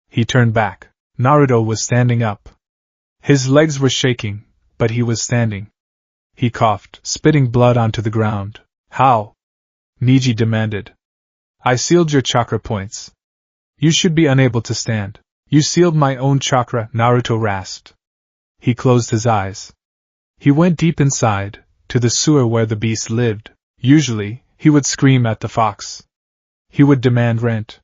He turned back. Naruto was standing up. His legs were shaking, but he was standing. He coughed, spitting blood onto the ground. How? Niji demanded. I sealed your chakra points. You should be unable to stand. You sealed my own chakra, Naruto rasped. He closed his eyes. He went deep inside, to the sewer where the beast lived. Usually, he would scream at the fox. He would demand rent.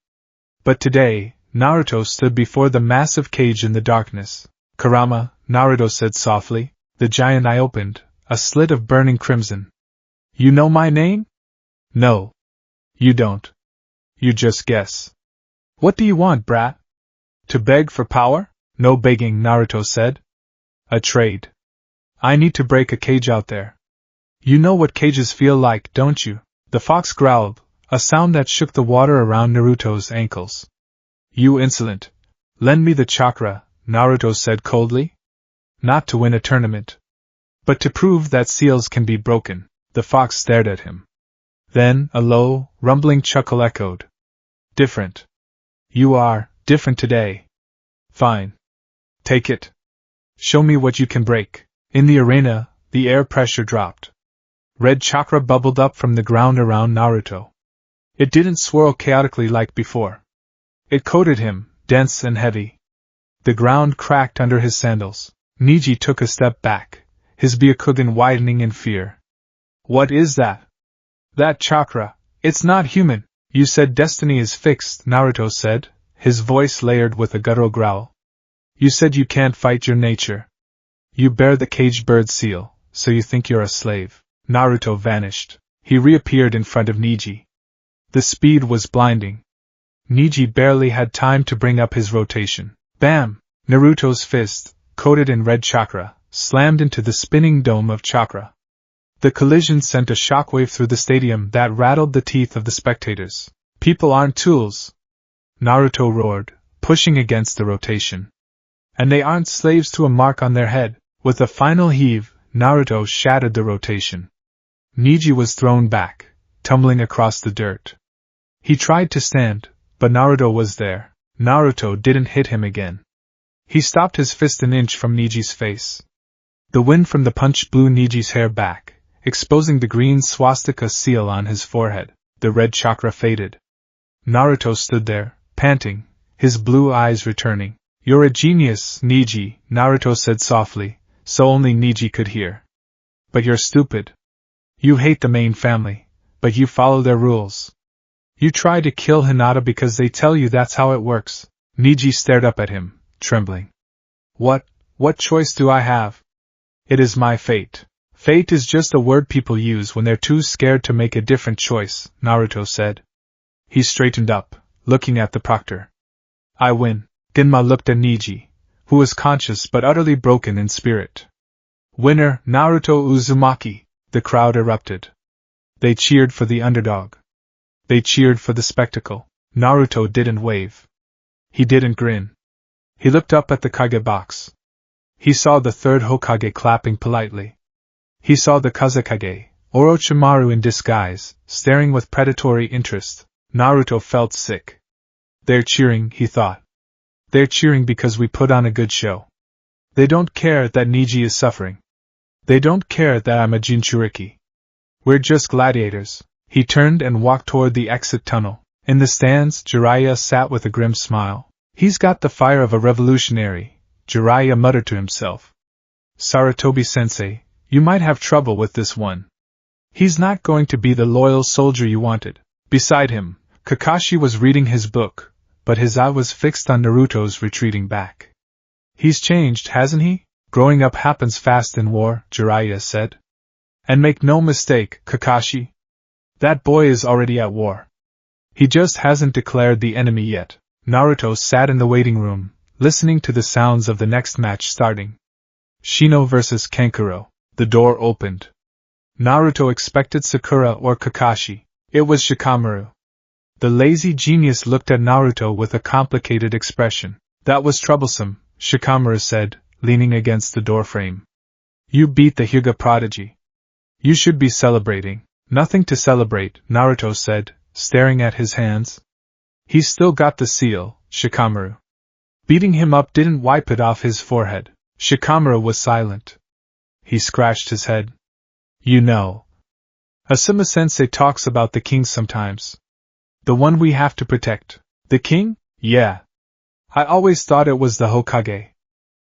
But today, Naruto stood before the massive cage in the darkness. Kurama, Naruto said softly. The giant eye opened, a slit of burning crimson. You know my name? No. You don't. You just guess. What do you want, brat? To beg for power? No begging, Naruto said. A trade. I need to break a cage out there. You know what cages feel like, don't you? The fox growled, a sound that shook the water around Naruto's ankles. You insolent. Lend me the chakra, Naruto said coldly. Not to win a tournament. But to prove that seals can be broken. The fox stared at him. Then, a low, rumbling chuckle echoed. Different. You are different today. Fine. Take it. Show me what you can break. In the arena, the air pressure dropped. Red chakra bubbled up from the ground around Naruto. It didn't swirl chaotically like before. It coated him, dense and heavy. The ground cracked under his sandals. Niji took a step back, his Byakugan widening in fear. What is that? That chakra. It's not human. You said destiny is fixed, Naruto said, his voice layered with a guttural growl. You said you can't fight your nature. You bear the caged bird seal, so you think you're a slave. Naruto vanished. He reappeared in front of Niji. The speed was blinding. Niji barely had time to bring up his rotation. Bam! Naruto's fist, coated in red chakra, slammed into the spinning dome of chakra. The collision sent a shockwave through the stadium that rattled the teeth of the spectators. People aren't tools, Naruto roared, pushing against the rotation. And they aren't slaves to a mark on their head. With a final heave, Naruto shattered the rotation. Niji was thrown back, tumbling across the dirt. He tried to stand, but Naruto was there. Naruto didn't hit him again. He stopped his fist an inch from Niji's face. The wind from the punch blew Niji's hair back, exposing the green swastika seal on his forehead. The red chakra faded. Naruto stood there, panting, his blue eyes returning. You're a genius, Niji, Naruto said softly, so only Niji could hear. But you're stupid. You hate the main family, but you follow their rules. You try to kill Hinata because they tell you that's how it works. Niji stared up at him, trembling. What choice do I have? It is my fate. Fate is just a word people use when they're too scared to make a different choice, Naruto said. He straightened up, looking at the proctor. I win. Genma looked at Niji, who was conscious but utterly broken in spirit. Winner, Naruto Uzumaki, the crowd erupted. They cheered for the underdog. They cheered for the spectacle. Naruto didn't wave. He didn't grin. He looked up at the Kage box. He saw the third Hokage clapping politely. He saw the Kazekage, Orochimaru in disguise, staring with predatory interest. Naruto felt sick. They're cheering, he thought. They're cheering because we put on a good show. They don't care that Niji is suffering. They don't care that I'm a Jinchuriki. We're just gladiators. He turned and walked toward the exit tunnel. In the stands, Jiraiya sat with a grim smile. He's got the fire of a revolutionary, Jiraiya muttered to himself. Sarutobi-sensei, you might have trouble with this one. He's not going to be the loyal soldier you wanted. Beside him, Kakashi was reading his book, but his eye was fixed on Naruto's retreating back. He's changed, hasn't he? Growing up happens fast in war, Jiraiya said. And make no mistake, Kakashi. That boy is already at war. He just hasn't declared the enemy yet. Naruto sat in the waiting room, listening to the sounds of the next match starting. Shino vs. Kankuro. The door opened. Naruto expected Sakura or Kakashi. It was Shikamaru. The lazy genius looked at Naruto with a complicated expression. That was troublesome, Shikamaru said, leaning against the doorframe. You beat the Hyuga prodigy. You should be celebrating. Nothing to celebrate, Naruto said, staring at his hands. He's still got the seal, Shikamaru. Beating him up didn't wipe it off his forehead. Shikamaru was silent. He scratched his head. You know. Asuma-sensei talks about the king sometimes. The one we have to protect. The king? Yeah. I always thought it was the Hokage.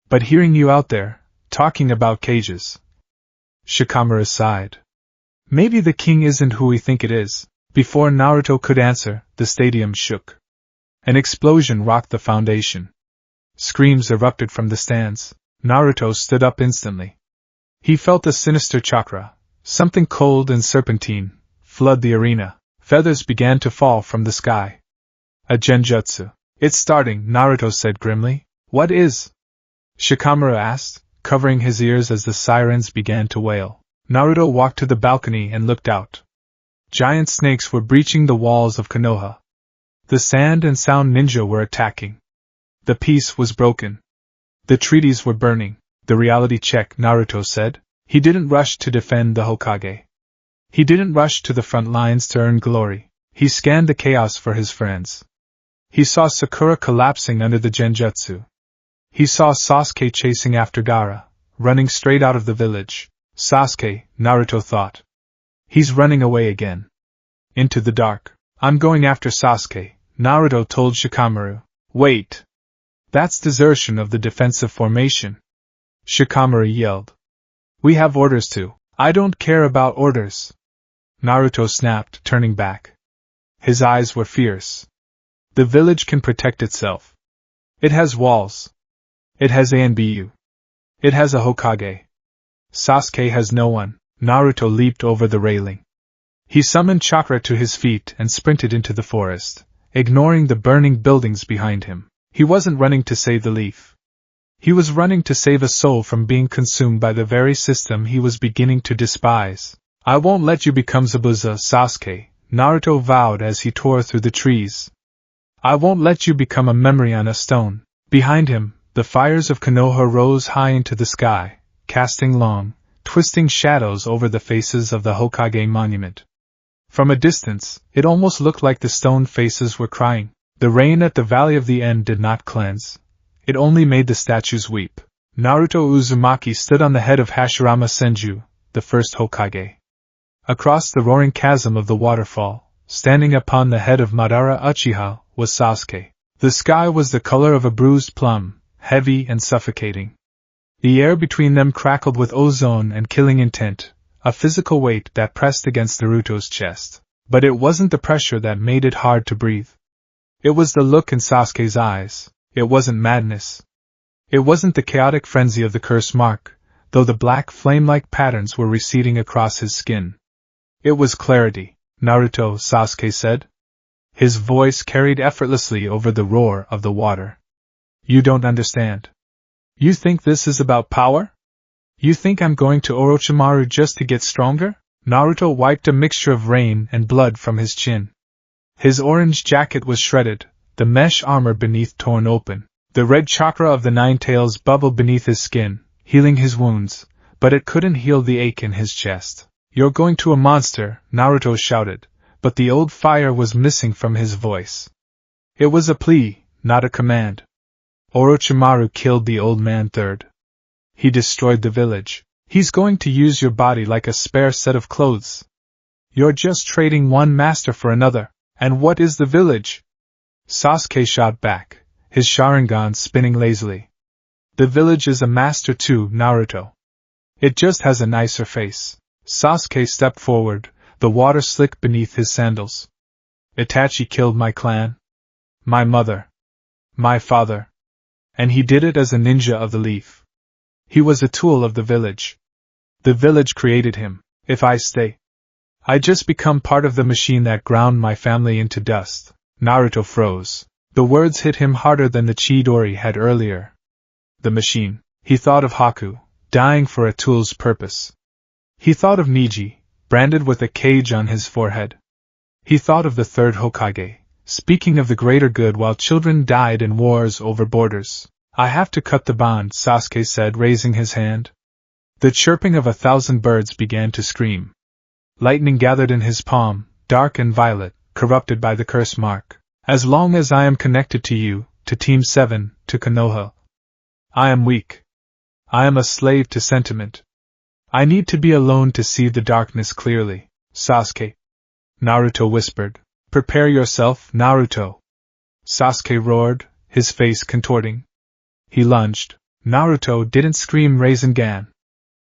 But hearing you out there, talking about cages. Shikamaru sighed. Maybe the king isn't who we think it is. Before Naruto could answer, the stadium shook. An explosion rocked the foundation. Screams erupted from the stands. Naruto stood up instantly. He felt a sinister chakra, something cold and serpentine, flood the arena. Feathers began to fall from the sky. A genjutsu. It's starting, Naruto said grimly. What is? Shikamaru asked, covering his ears as the sirens began to wail. Naruto walked to the balcony and looked out. Giant snakes were breaching the walls of Konoha. The sand and sound ninja were attacking. The peace was broken. The treaties were burning. The reality check, Naruto said. He didn't rush to defend the Hokage. He didn't rush to the front lines to earn glory. He scanned the chaos for his friends. He saw Sakura collapsing under the genjutsu. He saw Sasuke chasing after Gaara, running straight out of the village. Sasuke, Naruto thought. He's running away again. Into the dark. I'm going after Sasuke, Naruto told Shikamaru. Wait. That's desertion of the defensive formation. Shikamaru yelled. We have orders to. I don't care about orders. Naruto snapped, turning back. His eyes were fierce. The village can protect itself. It has walls. It has Anbu. It has a Hokage. Sasuke has no one. Naruto leaped over the railing. He summoned chakra to his feet and sprinted into the forest, ignoring the burning buildings behind him. He wasn't running to save the leaf. He was running to save a soul from being consumed by the very system he was beginning to despise. I won't let you become Zabuza, Sasuke, Naruto vowed as he tore through the trees. I won't let you become a memory on a stone. Behind him, the fires of Konoha rose high into the sky, casting long, twisting shadows over the faces of the Hokage monument. From a distance, it almost looked like the stone faces were crying. The rain at the Valley of the End did not cleanse. It only made the statues weep. Naruto Uzumaki stood on the head of Hashirama Senju, the first Hokage. Across the roaring chasm of the waterfall, standing upon the head of Madara Uchiha, was Sasuke. The sky was the color of a bruised plum, heavy and suffocating. The air between them crackled with ozone and killing intent, a physical weight that pressed against Naruto's chest. But it wasn't the pressure that made it hard to breathe. It was the look in Sasuke's eyes. It wasn't madness. It wasn't the chaotic frenzy of the curse mark, though the black flame-like patterns were receding across his skin. It was clarity. Naruto, Sasuke said. His voice carried effortlessly over the roar of the water. You don't understand. You think this is about power? You think I'm going to Orochimaru just to get stronger? Naruto wiped a mixture of rain and blood from his chin. His orange jacket was shredded, the mesh armor beneath torn open. The red chakra of the nine tails bubbled beneath his skin, healing his wounds, but it couldn't heal the ache in his chest. You're going to a monster, Naruto shouted, but the old fire was missing from his voice. It was a plea, not a command. Orochimaru killed the old man third. He destroyed the village. He's going to use your body like a spare set of clothes. You're just trading one master for another. And what is the village? Sasuke shot back, his Sharingan spinning lazily. The village is a master too, Naruto. It just has a nicer face. Sasuke stepped forward, the water slick beneath his sandals. Itachi killed my clan. My mother. My father. And he did it as a ninja of the leaf. He was a tool of the village. The village created him. If I stay, I just become part of the machine that ground my family into dust. Naruto froze. The words hit him harder than the Chidori had earlier. The machine. He thought of Haku, dying for a tool's purpose. He thought of Niji, branded with a cage on his forehead. He thought of the third Hokage, speaking of the greater good while children died in wars over borders. I have to cut the bond, Sasuke said, raising his hand. The chirping of 1,000 birds began to scream. Lightning gathered in his palm, dark and violet, corrupted by the curse mark. As long as I am connected to you, to Team 7, to Konoha, I am weak. I am a slave to sentiment. I need to be alone to see the darkness clearly, Sasuke. Naruto whispered. Prepare yourself, Naruto. Sasuke roared, his face contorting. He lunged. Naruto didn't scream Rasengan,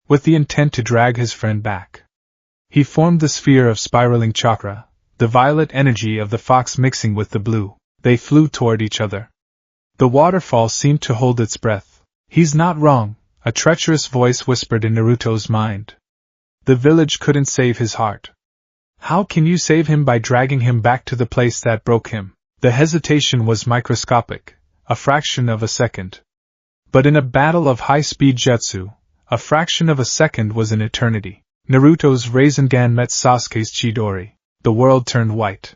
with the intent to drag his friend back. He formed the sphere of spiraling chakra, the violet energy of the fox mixing with the blue. They flew toward each other. The waterfall seemed to hold its breath. He's not wrong, a treacherous voice whispered in Naruto's mind. The village couldn't save his heart. How can you save him by dragging him back to the place that broke him? The hesitation was microscopic, a fraction of a second. But in a battle of high-speed jutsu, a fraction of a second was an eternity. Naruto's Rasengan met Sasuke's Chidori. The world turned white.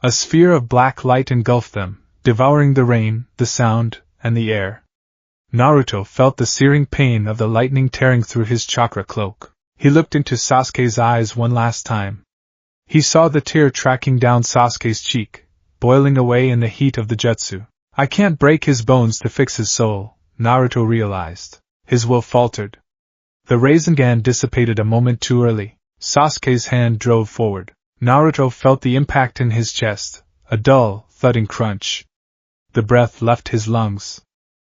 A sphere of black light engulfed them, devouring the rain, the sound, and the air. Naruto felt the searing pain of the lightning tearing through his chakra cloak. He looked into Sasuke's eyes one last time. He saw the tear tracking down Sasuke's cheek, boiling away in the heat of the jutsu. I can't break his bones to fix his soul, Naruto realized. His will faltered. The Rasengan dissipated a moment too early. Sasuke's hand drove forward. Naruto felt the impact in his chest, a dull, thudding crunch. The breath left his lungs.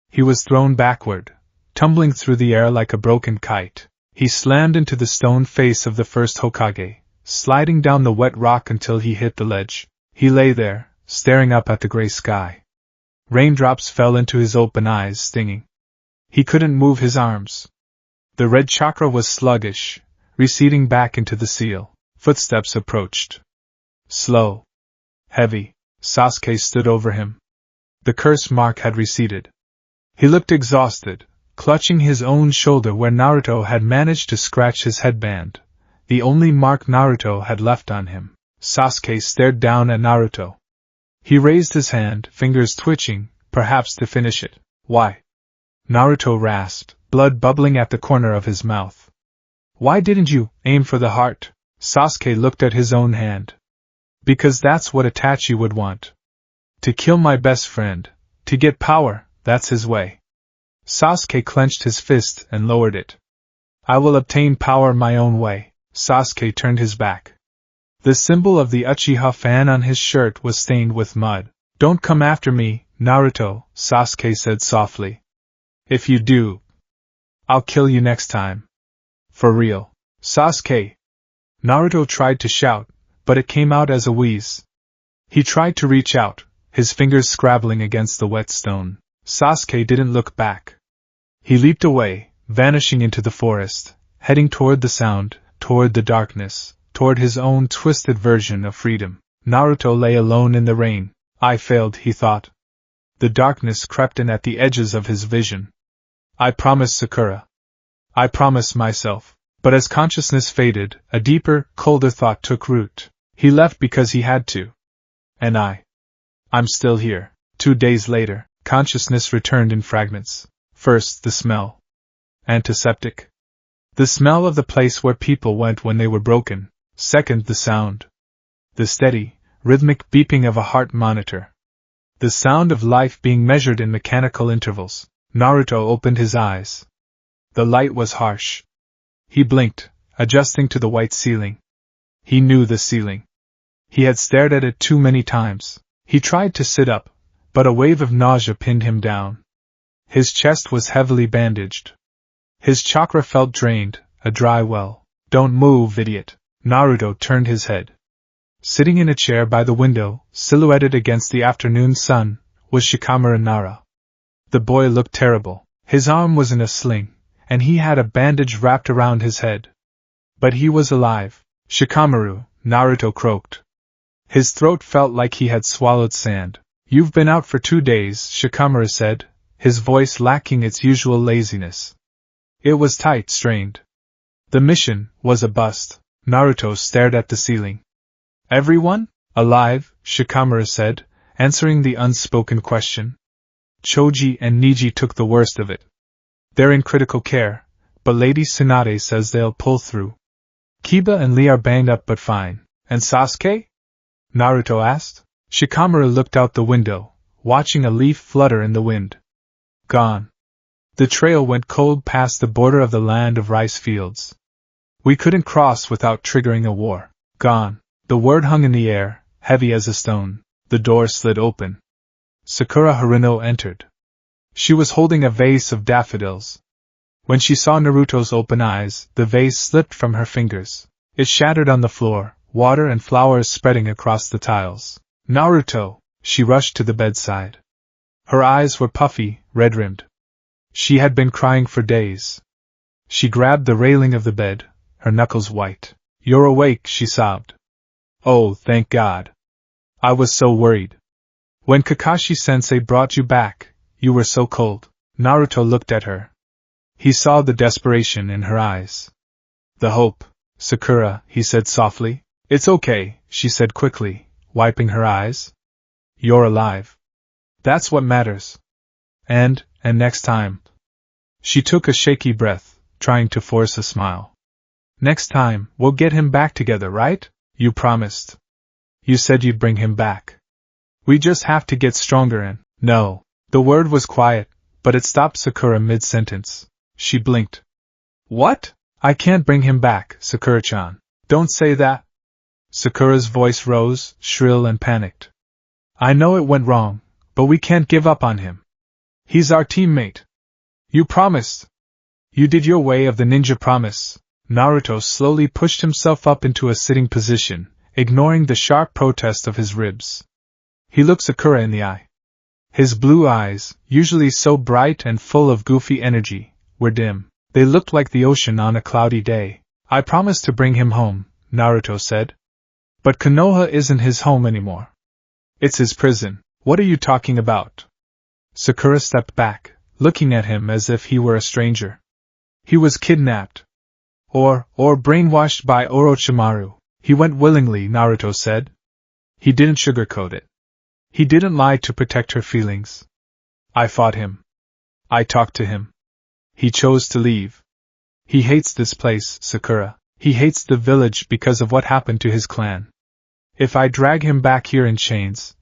He was thrown backward, tumbling through the air like a broken kite. He slammed into the stone face of the first Hokage, sliding down the wet rock until he hit the ledge. He lay there, staring up at the gray sky. Raindrops fell into his open eyes, stinging. He couldn't move his arms. The red chakra was sluggish, receding back into the seal. Footsteps approached. Slow. Heavy. Sasuke stood over him. The curse mark had receded. He looked exhausted, clutching his own shoulder where Naruto had managed to scratch his headband, the only mark Naruto had left on him. Sasuke stared down at Naruto. He raised his hand, fingers twitching, perhaps to finish it. Why? Naruto rasped, blood bubbling at the corner of his mouth. Why didn't you aim for the heart? Sasuke looked at his own hand. Because that's what Itachi would want. To kill my best friend, to get power, that's his way. Sasuke clenched his fist and lowered it. I will obtain power my own way. Sasuke turned his back. The symbol of the Uchiha fan on his shirt was stained with mud. Don't come after me, Naruto, Sasuke said softly. If you do, I'll kill you next time. For real. Sasuke. Naruto tried to shout, but it came out as a wheeze. He tried to reach out, his fingers scrabbling against the wet stone. Sasuke didn't look back. He leaped away, vanishing into the forest, heading toward the sound, toward the darkness, toward his own twisted version of freedom. Naruto lay alone in the rain. I failed, he thought. The darkness crept in at the edges of his vision. I promised Sakura. I promised myself. But as consciousness faded, a deeper, colder thought took root. He left because he had to. And I'm still here. 2 days later, consciousness returned in fragments. First, the smell. Antiseptic. The smell of the place where people went when they were broken. Second, the sound. The steady, rhythmic beeping of a heart monitor. The sound of life being measured in mechanical intervals. Naruto opened his eyes. The light was harsh. He blinked, adjusting to the white ceiling. He knew the ceiling. He had stared at it too many times. He tried to sit up, but a wave of nausea pinned him down. His chest was heavily bandaged. His chakra felt drained, a dry well. Don't move, idiot. Naruto turned his head. Sitting in a chair by the window, silhouetted against the afternoon sun, was Shikamaru Nara. The boy looked terrible. His arm was in a sling, and he had a bandage wrapped around his head. But he was alive. Shikamaru, Naruto croaked. His throat felt like he had swallowed sand. You've been out for 2 days, Shikamaru said, his voice lacking its usual laziness. It was tight, strained. The mission was a bust. Naruto stared at the ceiling. Everyone? Alive, Shikamaru said, answering the unspoken question. Choji and Niji took the worst of it. They're in critical care, but Lady Tsunade says they'll pull through. Kiba and Lee are banged up but fine. And Sasuke? Naruto asked. Shikamaru looked out the window, watching a leaf flutter in the wind. Gone. The trail went cold past the border of the land of rice fields. We couldn't cross without triggering a war. Gone. The word hung in the air, heavy as a stone. The door slid open. Sakura Haruno entered. She was holding a vase of daffodils. When she saw Naruto's open eyes, the vase slipped from her fingers. It shattered on the floor, water and flowers spreading across the tiles. Naruto! She rushed to the bedside. Her eyes were puffy, red-rimmed. She had been crying for days. She grabbed the railing of the bed, her knuckles white. "You're awake," she sobbed. "Oh, thank God. I was so worried. When Kakashi-sensei brought you back, you were so cold." Naruto looked at her. He saw the desperation in her eyes. "The hope, Sakura," he said softly. "It's okay," she said quickly, wiping her eyes. "You're alive. That's what matters. And next time." She took a shaky breath, trying to force a smile. "Next time, we'll get him back together, right? You promised. You said you'd bring him back. We just have to get stronger and—" "No." The word was quiet, but it stopped Sakura mid-sentence. She blinked. "What? I can't bring him back, Sakura-chan. Don't say that." Sakura's voice rose, shrill and panicked. "I know it went wrong, but we can't give up on him. He's our teammate. You promised. You did your way of the ninja promise." Naruto slowly pushed himself up into a sitting position, ignoring the sharp protest of his ribs. He looked Sakura in the eye. His blue eyes, usually so bright and full of goofy energy, were dim. They looked like the ocean on a cloudy day. "I promised to bring him home," Naruto said. "But Konoha isn't his home anymore. It's his prison." "What are you talking about?" Sakura stepped back, looking at him as if he were a stranger. "He was kidnapped. Or brainwashed by Orochimaru. He went willingly," Naruto said. He didn't sugarcoat it. He didn't lie to protect her feelings. "I fought him. I talked to him. He chose to leave. He hates this place, Sakura. He hates the village because of what happened to his clan. If I drag him back here in chains,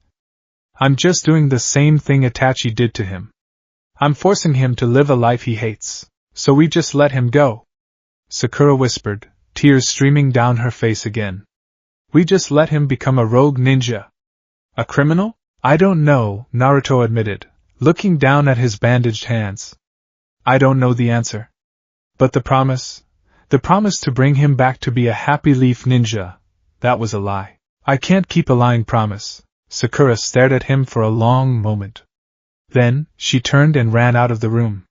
I'm just doing the same thing Itachi did to him. I'm forcing him to live a life he hates. So we just let him go." Sakura whispered, tears streaming down her face again. "We just let him become a rogue ninja. A criminal?" "I don't know," Naruto admitted, looking down at his bandaged hands. "I don't know the answer. But the promise to bring him back to be a happy leaf ninja, that was a lie. I can't keep a lying promise." Sakura stared at him for a long moment. Then, she turned and ran out of the room.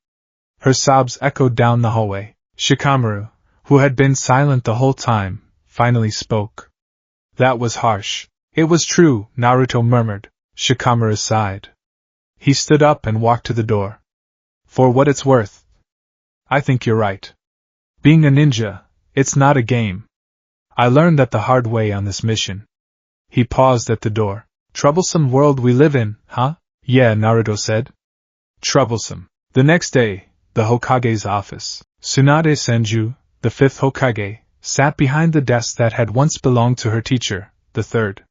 Her sobs echoed down the hallway. Shikamaru, who had been silent the whole time, finally spoke. "That was harsh." "It was true," Naruto murmured. Shikamaru sighed. He stood up and walked to the door. "For what it's worth, I think you're right. Being a ninja, it's not a game. I learned that the hard way on this mission." He paused at the door. "Troublesome world we live in, huh?" "Yeah," Naruto said. "Troublesome." The next day, the Hokage's office. Tsunade Senju, the fifth Hokage, sat behind the desk that had once belonged to her teacher, the third.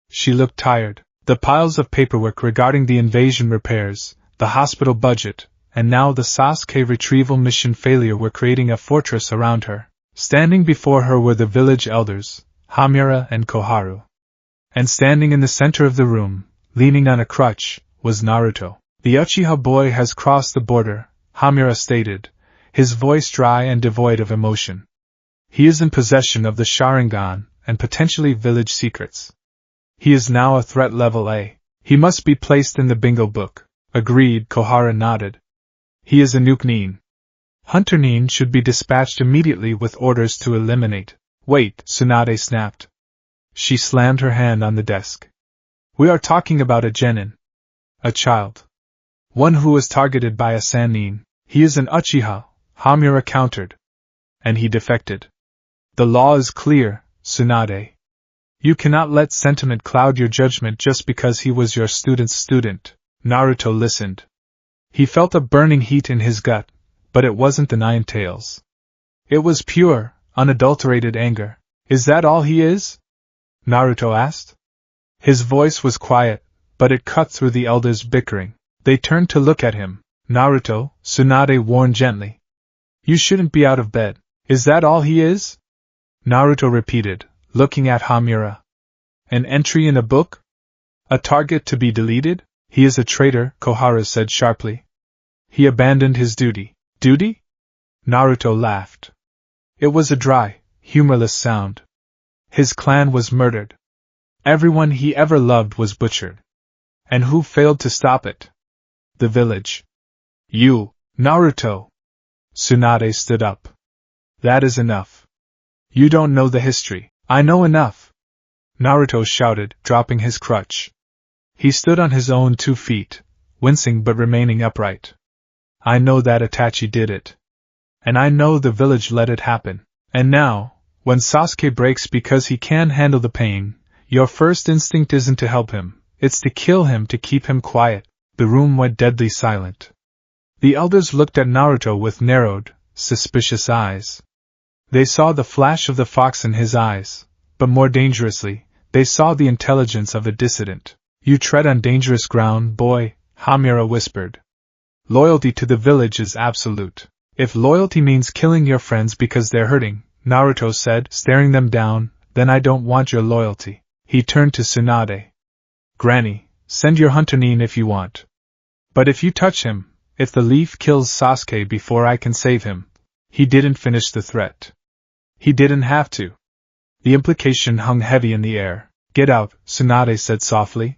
She looked tired. The piles of paperwork regarding the invasion repairs, the hospital budget, and now the Sasuke retrieval mission failure were creating a fortress around her. Standing before her were the village elders, Hamura and Koharu. And standing in the center of the room, leaning on a crutch, was Naruto. "The Uchiha boy has crossed the border," Hamura stated, his voice dry and devoid of emotion. "He is in possession of the Sharingan and potentially village secrets. He is now a threat level A. He must be placed in the bingo book." "Agreed," Koharu nodded. "He is a nuke Nin. Hunter Nin should be dispatched immediately with orders to eliminate." "Wait," Tsunade snapped. She slammed her hand on the desk. "We are talking about a genin. A child. One who was targeted by a Sannin. He is an Uchiha," Hamura countered. "And he defected. The law is clear, Tsunade. You cannot let sentiment cloud your judgment just because he was your student's student." Naruto listened. He felt a burning heat in his gut, but it wasn't the Nine Tails. It was pure, unadulterated anger. "Is that all he is?" Naruto asked. His voice was quiet, but it cut through the elders' bickering. They turned to look at him. Naruto, Tsunade warned gently. You shouldn't be out of bed. Is that all he is? Naruto repeated, looking at Hamura. An entry in a book? A target to be deleted? He is a traitor, Koharu said sharply. He abandoned his duty. Duty? Naruto laughed. It was a dry, humorless sound. His clan was murdered. Everyone he ever loved was butchered. And who failed to stop it? The village. You, Naruto. Tsunade stood up. That is enough. You don't know the history. I know enough. Naruto shouted, dropping his crutch. He stood on his own 2 feet, wincing but remaining upright. I know that Itachi did it. And I know the village let it happen. And now, when Sasuke breaks because he can't handle the pain, your first instinct isn't to help him, it's to kill him to keep him quiet. The room went deadly silent. The elders looked at Naruto with narrowed, suspicious eyes. They saw the flash of the fox in his eyes, but more dangerously, they saw the intelligence of a dissident. You tread on dangerous ground, boy, Hamura whispered. Loyalty to the village is absolute. If loyalty means killing your friends because they're hurting, Naruto said, staring them down, then I don't want your loyalty. He turned to Tsunade. Granny, send your hunter-nin if you want. But if you touch him, if the leaf kills Sasuke before I can save him. He didn't finish the threat. He didn't have to. The implication hung heavy in the air. Get out, Tsunade said softly.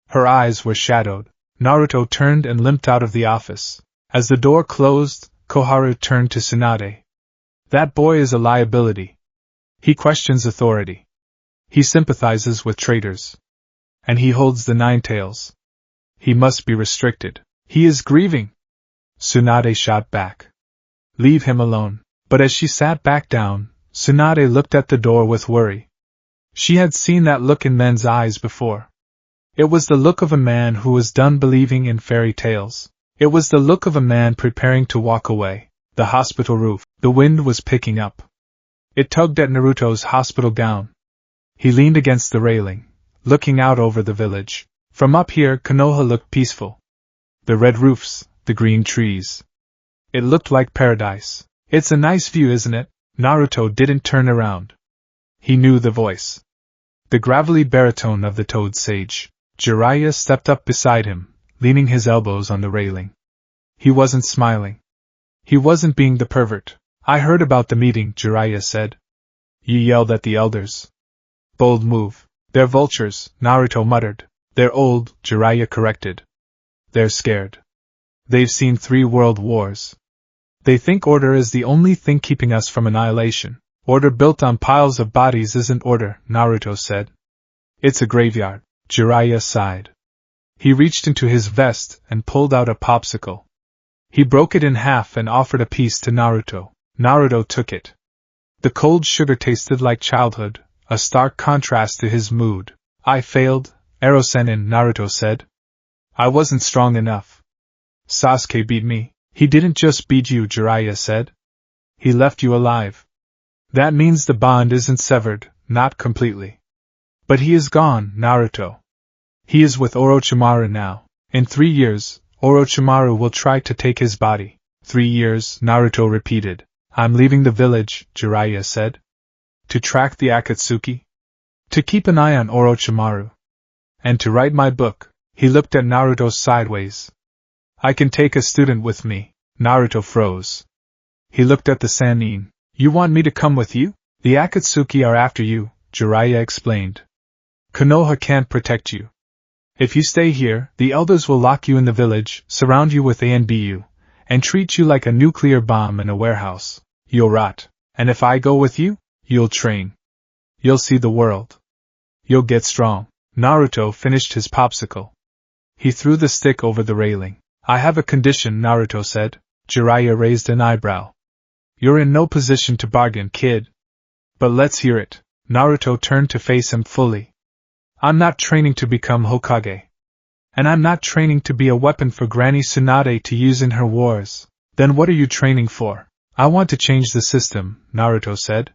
Her eyes were shadowed. Naruto turned and limped out of the office. As the door closed, Koharu turned to Tsunade. That boy is a liability. He questions authority. He sympathizes with traitors. And he holds the 9 tails. He must be restricted. He is grieving. Tsunade shot back. Leave him alone. But as she sat back down, Tsunade looked at the door with worry. She had seen that look in men's eyes before. It was the look of a man who was done believing in fairy tales. It was the look of a man preparing to walk away. The hospital roof. The wind was picking up. It tugged at Naruto's hospital gown. He leaned against the railing, looking out over the village. From up here, Konoha looked peaceful. The red roofs, the green trees. It looked like paradise. It's a nice view, isn't it? Naruto didn't turn around. He knew the voice. The gravelly baritone of the toad sage. Jiraiya stepped up beside him, leaning his elbows on the railing. He wasn't smiling. He wasn't being the pervert. I heard about the meeting, Jiraiya said. You yelled at the elders. Bold move. They're vultures, Naruto muttered. They're old, Jiraiya corrected. They're scared. They've seen 3 world wars. They think order is the only thing keeping us from annihilation. Order built on piles of bodies isn't order, Naruto said. It's a graveyard, Jiraiya sighed. He reached into his vest and pulled out a popsicle. He broke it in half and offered a piece to Naruto. Naruto took it. The cold sugar tasted like childhood, a stark contrast to his mood. I failed, Erosenin, Naruto said. I wasn't strong enough. Sasuke beat me. He didn't just beat you, Jiraiya said. He left you alive. That means the bond isn't severed, not completely. But he is gone, Naruto. He is with Orochimaru now. In 3 years, Orochimaru will try to take his body. 3 years, Naruto repeated. I'm leaving the village, Jiraiya said. To track the Akatsuki? To keep an eye on Orochimaru. And to write my book. He looked at Naruto sideways. I can take a student with me. Naruto froze. He looked at the Sannin. You want me to come with you? The Akatsuki are after you, Jiraiya explained. Konoha can't protect you. If you stay here, the elders will lock you in the village, surround you with ANBU, and treat you like a nuclear bomb in a warehouse. You'll rot. And if I go with you, you'll train. You'll see the world. You'll get strong. Naruto finished his popsicle. He threw the stick over the railing. I have a condition, Naruto said. Jiraiya raised an eyebrow. You're in no position to bargain, kid. But let's hear it. Naruto turned to face him fully. I'm not training to become Hokage. And I'm not training to be a weapon for Granny Tsunade to use in her wars. Then what are you training for? I want to change the system, Naruto said.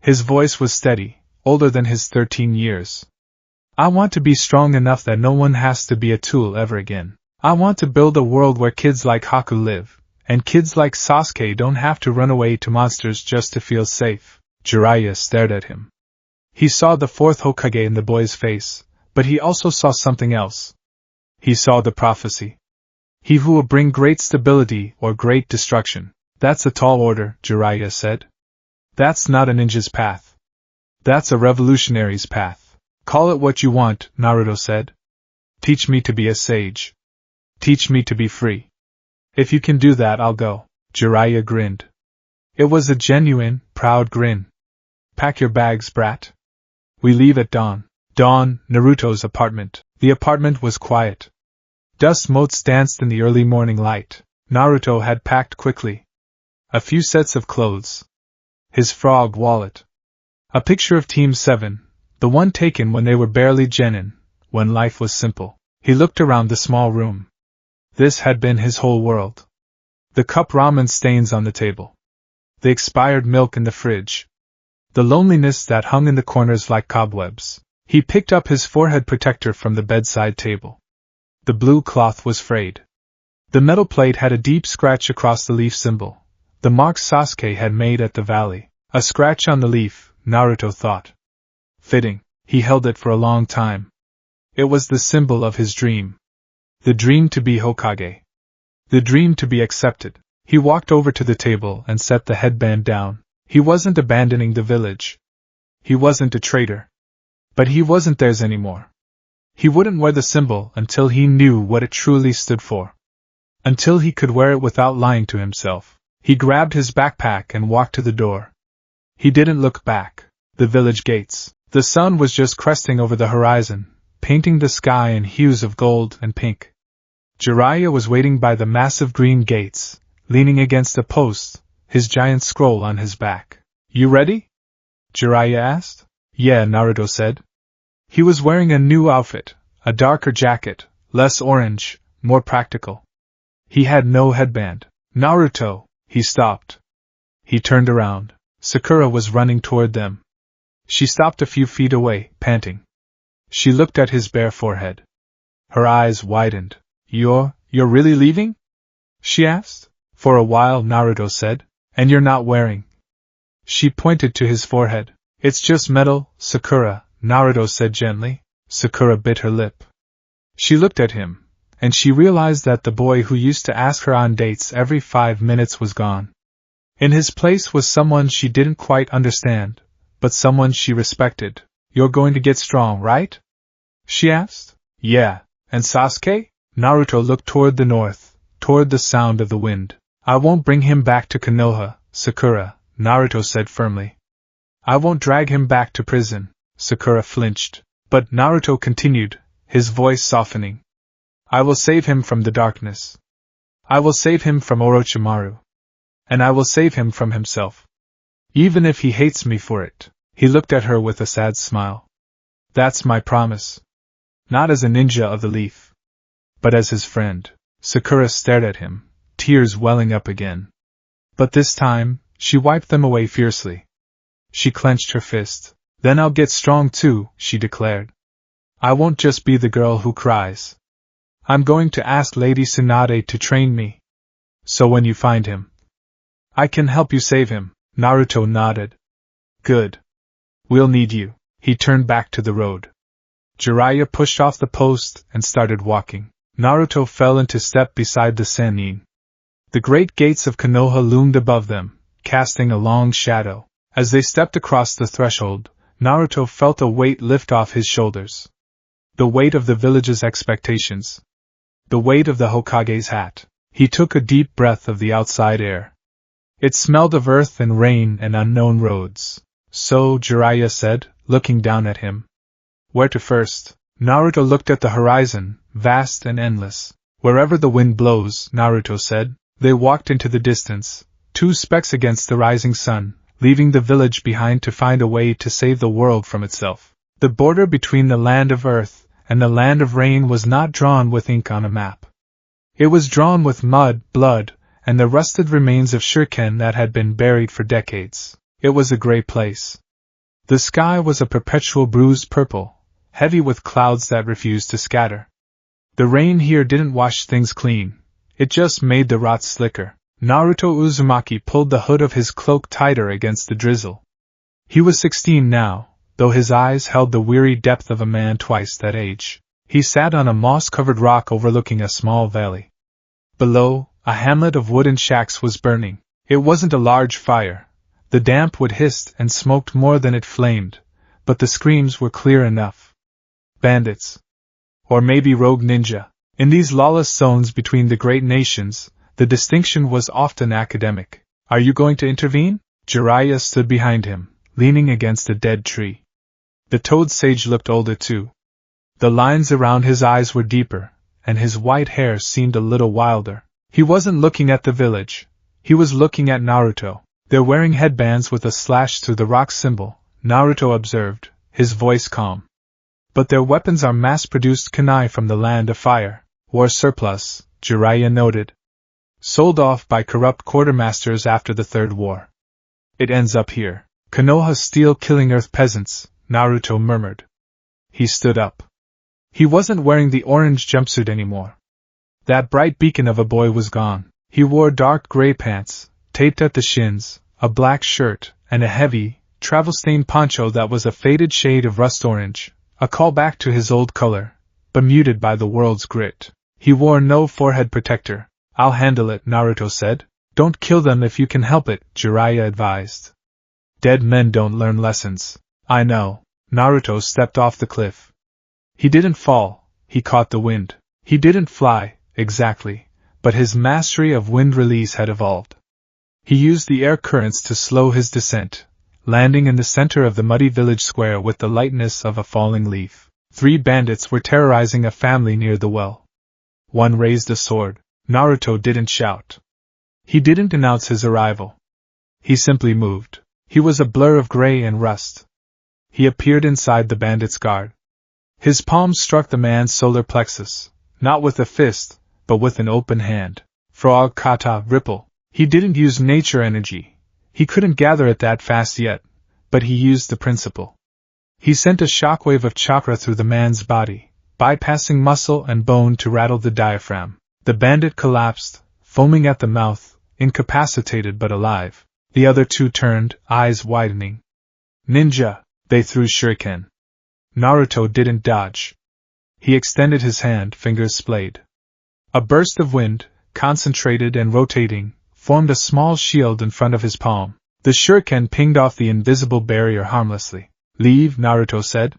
His voice was steady, older than his 13 years. I want to be strong enough that no one has to be a tool ever again. I want to build a world where kids like Haku live, and kids like Sasuke don't have to run away to monsters just to feel safe. Jiraiya stared at him. He saw the fourth Hokage in the boy's face, but he also saw something else. He saw the prophecy. He who will bring great stability or great destruction. That's a tall order, Jiraiya said. That's not a ninja's path. That's a revolutionary's path. Call it what you want, Naruto said. Teach me to be a sage. Teach me to be free. If you can do that, I'll go. Jiraiya grinned. It was a genuine, proud grin. Pack your bags, brat. We leave at dawn. Dawn, Naruto's apartment. The apartment was quiet. Dust motes danced in the early morning light. Naruto had packed quickly. A few sets of clothes. His frog wallet. A picture of Team 7, the one taken when they were barely genin, when life was simple. He looked around the small room. This had been his whole world. The cup ramen stains on the table. The expired milk in the fridge. The loneliness that hung in the corners like cobwebs. He picked up his forehead protector from the bedside table. The blue cloth was frayed. The metal plate had a deep scratch across the leaf symbol, the mark Sasuke had made at the valley. A scratch on the leaf, Naruto thought. Fitting. He held it for a long time. It was the symbol of his dream. The dream to be Hokage. The dream to be accepted. He walked over to the table and set the headband down. He wasn't abandoning the village. He wasn't a traitor. But he wasn't theirs anymore. He wouldn't wear the symbol until he knew what it truly stood for. Until he could wear it without lying to himself. He grabbed his backpack and walked to the door. He didn't look back. The village gates. The sun was just cresting over the horizon, painting the sky in hues of gold and pink. Jiraiya was waiting by the massive green gates, leaning against a post, his giant scroll on his back. You ready? Jiraiya asked. Yeah, Naruto said. He was wearing a new outfit, a darker jacket, less orange, more practical. He had no headband. Naruto, he stopped. He turned around. Sakura was running toward them. She stopped a few feet away, panting. She looked at his bare forehead. Her eyes widened. You're really leaving? She asked. For a while, Naruto said. And you're not wearing. She pointed to his forehead. It's just metal, Sakura, Naruto said gently. Sakura bit her lip. She looked at him, and she realized that the boy who used to ask her on dates every 5 minutes was gone. In his place was someone she didn't quite understand, but someone she respected. You're going to get strong, right? She asked. Yeah. And Sasuke? Naruto looked toward the north, toward the sound of the wind. I won't bring him back to Konoha, Sakura, Naruto said firmly. I won't drag him back to prison. Sakura flinched. But Naruto continued, his voice softening. I will save him from the darkness. I will save him from Orochimaru. And I will save him from himself. Even if he hates me for it. He looked at her with a sad smile. That's my promise. Not as a ninja of the leaf, but as his friend. Sakura stared at him, tears welling up again. But this time, she wiped them away fiercely. She clenched her fist. Then I'll get strong too, she declared. I won't just be the girl who cries. I'm going to ask Lady Tsunade to train me. So when you find him, I can help you save him. Naruto nodded. Good. We'll need you. He turned back to the road. Jiraiya pushed off the post and started walking. Naruto fell into step beside the Sannin. The great gates of Konoha loomed above them, casting a long shadow. As they stepped across the threshold, Naruto felt a weight lift off his shoulders. The weight of the village's expectations. The weight of the Hokage's hat. He took a deep breath of the outside air. It smelled of earth and rain and unknown roads. So, Jiraiya said, looking down at him. Where to first? Naruto looked at the horizon, vast and endless. Wherever the wind blows, Naruto said. They walked into the distance, 2 specks against the rising sun, leaving the village behind to find a way to save the world from itself. The border between the land of earth and the land of rain was not drawn with ink on a map. It was drawn with mud, blood, and the rusted remains of shuriken that had been buried for decades. It was a gray place. The sky was a perpetual bruised purple, heavy with clouds that refused to scatter. The rain here didn't wash things clean, it just made the rot slicker. Naruto Uzumaki pulled the hood of his cloak tighter against the drizzle. He was 16 now, though his eyes held the weary depth of a man twice that age. He sat on a moss-covered rock overlooking a small valley. Below, a hamlet of wooden shacks was burning. It wasn't a large fire. The damp wood hissed and smoked more than it flamed, but the screams were clear enough. Bandits. Or maybe rogue ninja. In these lawless zones between the great nations, the distinction was often academic. Are you going to intervene? Jiraiya stood behind him, leaning against a dead tree. The toad sage looked older too. The lines around his eyes were deeper, and his white hair seemed a little wilder. He wasn't looking at the village. He was looking at Naruto. They're wearing headbands with a slash through the rock symbol, Naruto observed, his voice calm. But their weapons are mass-produced kunai from the land of fire. War surplus, Jiraiya noted. Sold off by corrupt quartermasters after the Third War. It ends up here. Konoha steel killing earth peasants, Naruto murmured. He stood up. He wasn't wearing the orange jumpsuit anymore. That bright beacon of a boy was gone. He wore dark gray pants, taped at the shins, a black shirt, and a heavy, travel-stained poncho that was a faded shade of rust orange, a callback to his old color, but muted by the world's grit. He wore no forehead protector. I'll handle it, Naruto said. Don't kill them if you can help it, Jiraiya advised. Dead men don't learn lessons. I know. Naruto stepped off the cliff. He didn't fall, he caught the wind. He didn't fly, exactly, but his mastery of wind release had evolved. He used the air currents to slow his descent, landing in the center of the muddy village square with the lightness of a falling leaf. 3 bandits were terrorizing a family near the well. One raised a sword. Naruto didn't shout. He didn't announce his arrival. He simply moved. He was a blur of gray and rust. He appeared inside the bandit's guard. His palm struck the man's solar plexus, not with a fist, but with an open hand. Frog kata ripple. He didn't use nature energy. He couldn't gather it that fast yet, but he used the principle. He sent a shockwave of chakra through the man's body, bypassing muscle and bone to rattle the diaphragm. The bandit collapsed, foaming at the mouth, incapacitated but alive. The other 2 turned, eyes widening. Ninja! They threw shuriken. Naruto didn't dodge. He extended his hand, fingers splayed. A burst of wind, concentrated and rotating, formed a small shield in front of his palm. The shuriken pinged off the invisible barrier harmlessly. Leave, Naruto said.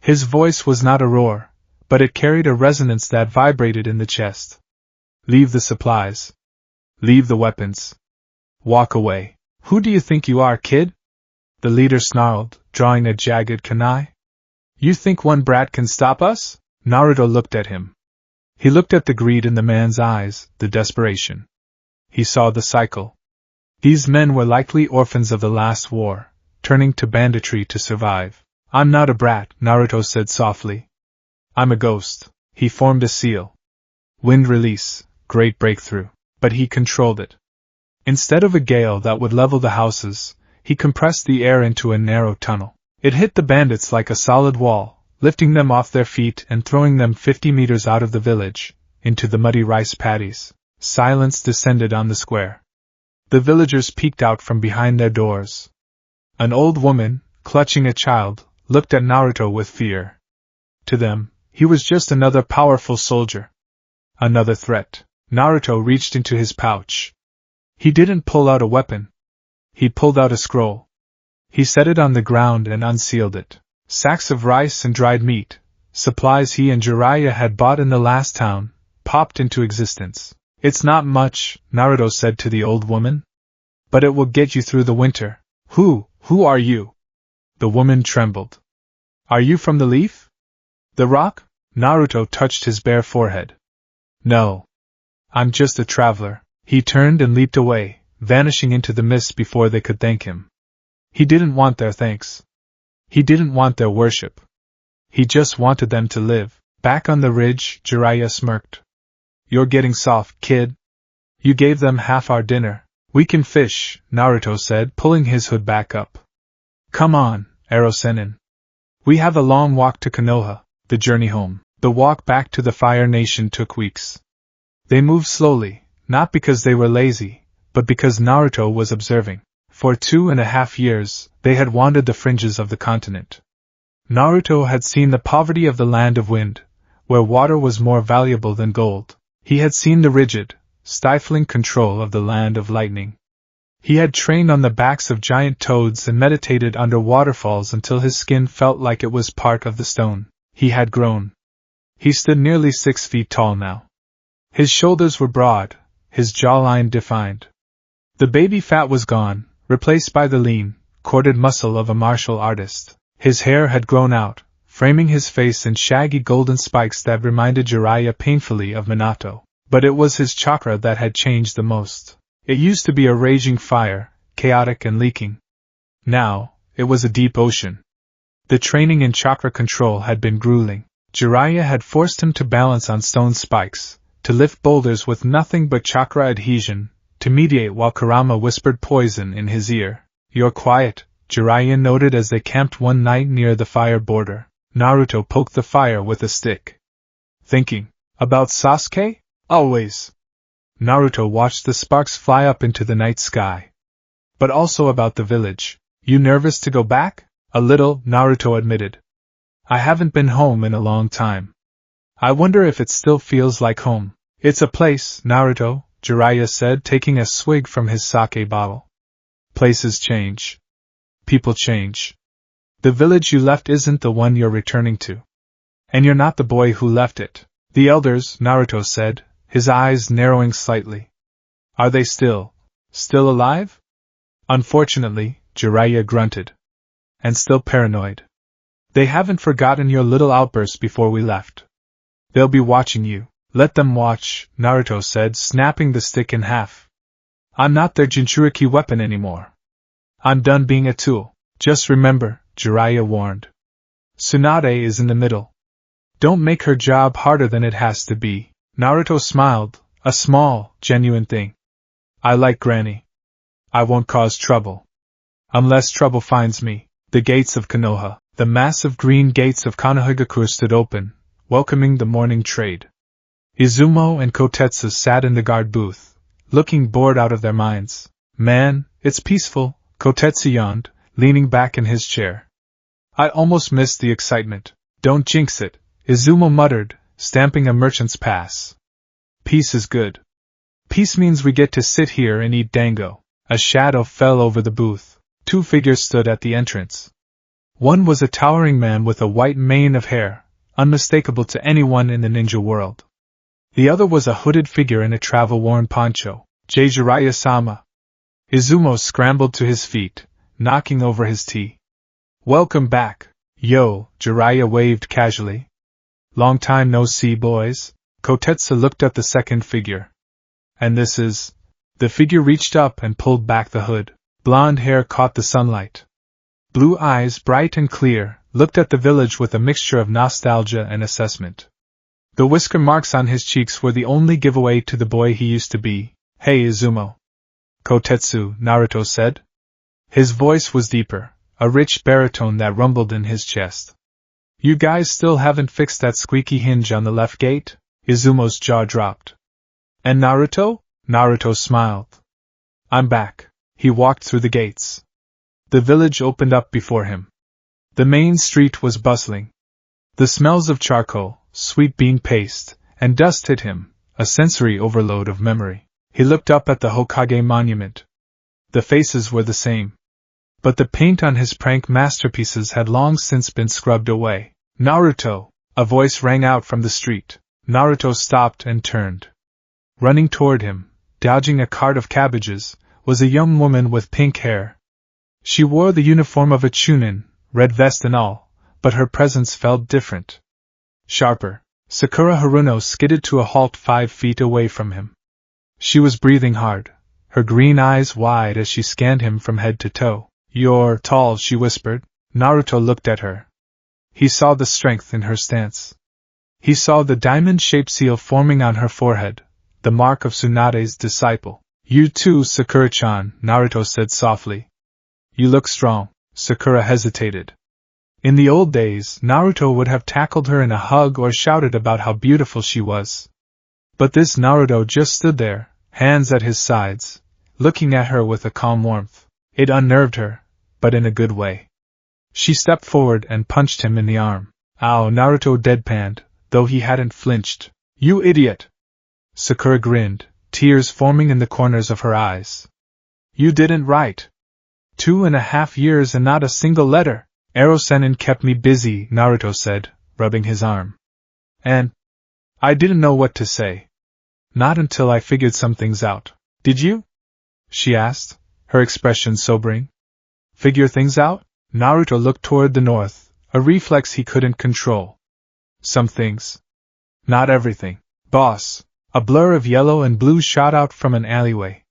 His voice was not a roar, but it carried a resonance that vibrated in the chest. Leave the supplies. Leave the weapons. Walk away. Who do you think you are, kid? The leader snarled, drawing a jagged kunai. You think one brat can stop us? Naruto looked at him. He looked at the greed in the man's eyes, the desperation. He saw the cycle. These men were likely orphans of the last war, turning to banditry to survive. I'm not a brat, Naruto said softly. I'm a ghost. He formed a seal. Wind release, great breakthrough. But he controlled it. Instead of a gale that would level the houses, he compressed the air into a narrow tunnel. It hit the bandits like a solid wall, lifting them off their feet and throwing them 50 meters out of the village, into the muddy rice paddies. Silence descended on the square. The villagers peeked out from behind their doors. An old woman, clutching a child, looked at Naruto with fear. To them, he was just another powerful soldier. Another threat. Naruto reached into his pouch. He didn't pull out a weapon. He pulled out a scroll. He set it on the ground and unsealed it. Sacks of rice and dried meat, supplies he and Jiraiya had bought in the last town, popped into existence. It's not much, Naruto said to the old woman. But it will get you through the winter. Who are you? The woman trembled. Are you from the leaf? The rock? Naruto touched his bare forehead. No. I'm just a traveler. He turned and leaped away, vanishing into the mist before they could thank him. He didn't want their thanks. He didn't want their worship. He just wanted them to live. Back on the ridge, Jiraiya smirked. You're getting soft, kid. You gave them half our dinner. We can fish, Naruto said, pulling his hood back up. Come on, Ero Sennin. We have a long walk to Konoha, the journey home. The walk back to the Fire Nation took weeks. They moved slowly, not because they were lazy, but because Naruto was observing. For 2.5 years, they had wandered the fringes of the continent. Naruto had seen the poverty of the Land of Wind, where water was more valuable than gold. He had seen the rigid, stifling control of the Land of Lightning. He had trained on the backs of giant toads and meditated under waterfalls until his skin felt like it was part of the stone. He had grown. He stood nearly 6 feet tall now. His shoulders were broad, his jawline defined. The baby fat was gone, replaced by the lean, corded muscle of a martial artist. His hair had grown out, framing his face in shaggy golden spikes that reminded Jiraiya painfully of Minato. But it was his chakra that had changed the most. It used to be a raging fire, chaotic and leaking. Now, it was a deep ocean. The training in chakra control had been grueling. Jiraiya had forced him to balance on stone spikes, to lift boulders with nothing but chakra adhesion, to mediate while Kurama whispered poison in his ear. "You're quiet," Jiraiya noted as they camped one night near the fire border. Naruto poked the fire with a stick. "Thinking about Sasuke?" "Always." Naruto watched the sparks fly up into the night sky. "But also about the village. You nervous to go back?" "A little," Naruto admitted. "I haven't been home in a long time. I wonder if it still feels like home." "It's a place, Naruto," Jiraiya said, taking a swig from his sake bottle. "Places change. People change. The village you left isn't the one you're returning to. And you're not the boy who left it." "The elders," Naruto said, his eyes narrowing slightly. "Are they still alive?" "Unfortunately," Jiraiya grunted. "And still paranoid. They haven't forgotten your little outburst before we left. They'll be watching you." "Let them watch," Naruto said, snapping the stick in half. "I'm not their Jinchuriki weapon anymore. I'm done being a tool. Just remember," Jiraiya warned. "Tsunade is in the middle. Don't make her job harder than it has to be." Naruto smiled, a small, genuine thing. "I like Granny. I won't cause trouble. Unless trouble finds me." The gates of Konoha, the massive green gates of Konohagakure stood open, welcoming the morning trade. Izumo and Kotetsu sat in the guard booth, looking bored out of their minds. "Man, it's peaceful," Kotetsu yawned, leaning back in his chair. "I almost missed the excitement." "Don't jinx it," Izumo muttered, stamping a merchant's pass. "Peace is good. Peace means we get to sit here and eat dango." A shadow fell over the booth. 2 figures stood at the entrance. One was a towering man with a white mane of hair, unmistakable to anyone in the ninja world. The other was a hooded figure in a travel-worn poncho. "Jiraiya-sama." Izumo scrambled to his feet, knocking over his tea. "Welcome back." "Yo," Jiraiya waved casually. "Long time no see, boys." Kotetsu looked at the second figure. "And this is?" The figure reached up and pulled back the hood. Blonde hair caught the sunlight. Blue eyes, bright and clear, looked at the village with a mixture of nostalgia and assessment. The whisker marks on his cheeks were the only giveaway to the boy he used to be. "Hey Izumo." "Kotetsu," Naruto said. His voice was deeper, a rich baritone that rumbled in his chest. "You guys still haven't fixed that squeaky hinge on the left gate?" Izumo's jaw dropped. "And Naruto?" Naruto smiled. "I'm back." He walked through the gates. The village opened up before him. The main street was bustling. The smells of charcoal, sweet bean paste, and dust hit him, a sensory overload of memory. He looked up at the Hokage monument. The faces were the same. But the paint on his prank masterpieces had long since been scrubbed away. "Naruto!" A voice rang out from the street. Naruto stopped and turned. Running toward him, dodging a cart of cabbages, was a young woman with pink hair. She wore the uniform of a chunin, red vest and all, but her presence felt different. Sharper. Sakura Haruno skidded to a halt 5 feet away from him. She was breathing hard, her green eyes wide as she scanned him from head to toe. "You're tall," she whispered. Naruto looked at her. He saw the strength in her stance. He saw the diamond-shaped seal forming on her forehead, the mark of Tsunade's disciple. "You too, Sakura-chan," Naruto said softly. "You look strong." Sakura hesitated. In the old days, Naruto would have tackled her in a hug or shouted about how beautiful she was. But this Naruto just stood there, hands at his sides, looking at her with a calm warmth. It unnerved her, but in a good way. She stepped forward and punched him in the arm. Ow! Naruto deadpanned, though he hadn't flinched. You idiot! Sakura grinned, tears forming in the corners of her eyes. You didn't write. 2.5 years and not a single letter. Ero-sennin kept me busy, Naruto said, rubbing his arm. And I didn't know what to say. Not until I figured some things out. Did you? She asked, her expression sobering. Figure things out? Naruto looked toward the north, a reflex he couldn't control. Some things. Not everything. Boss. A blur of yellow and blue shot out from an alleyway.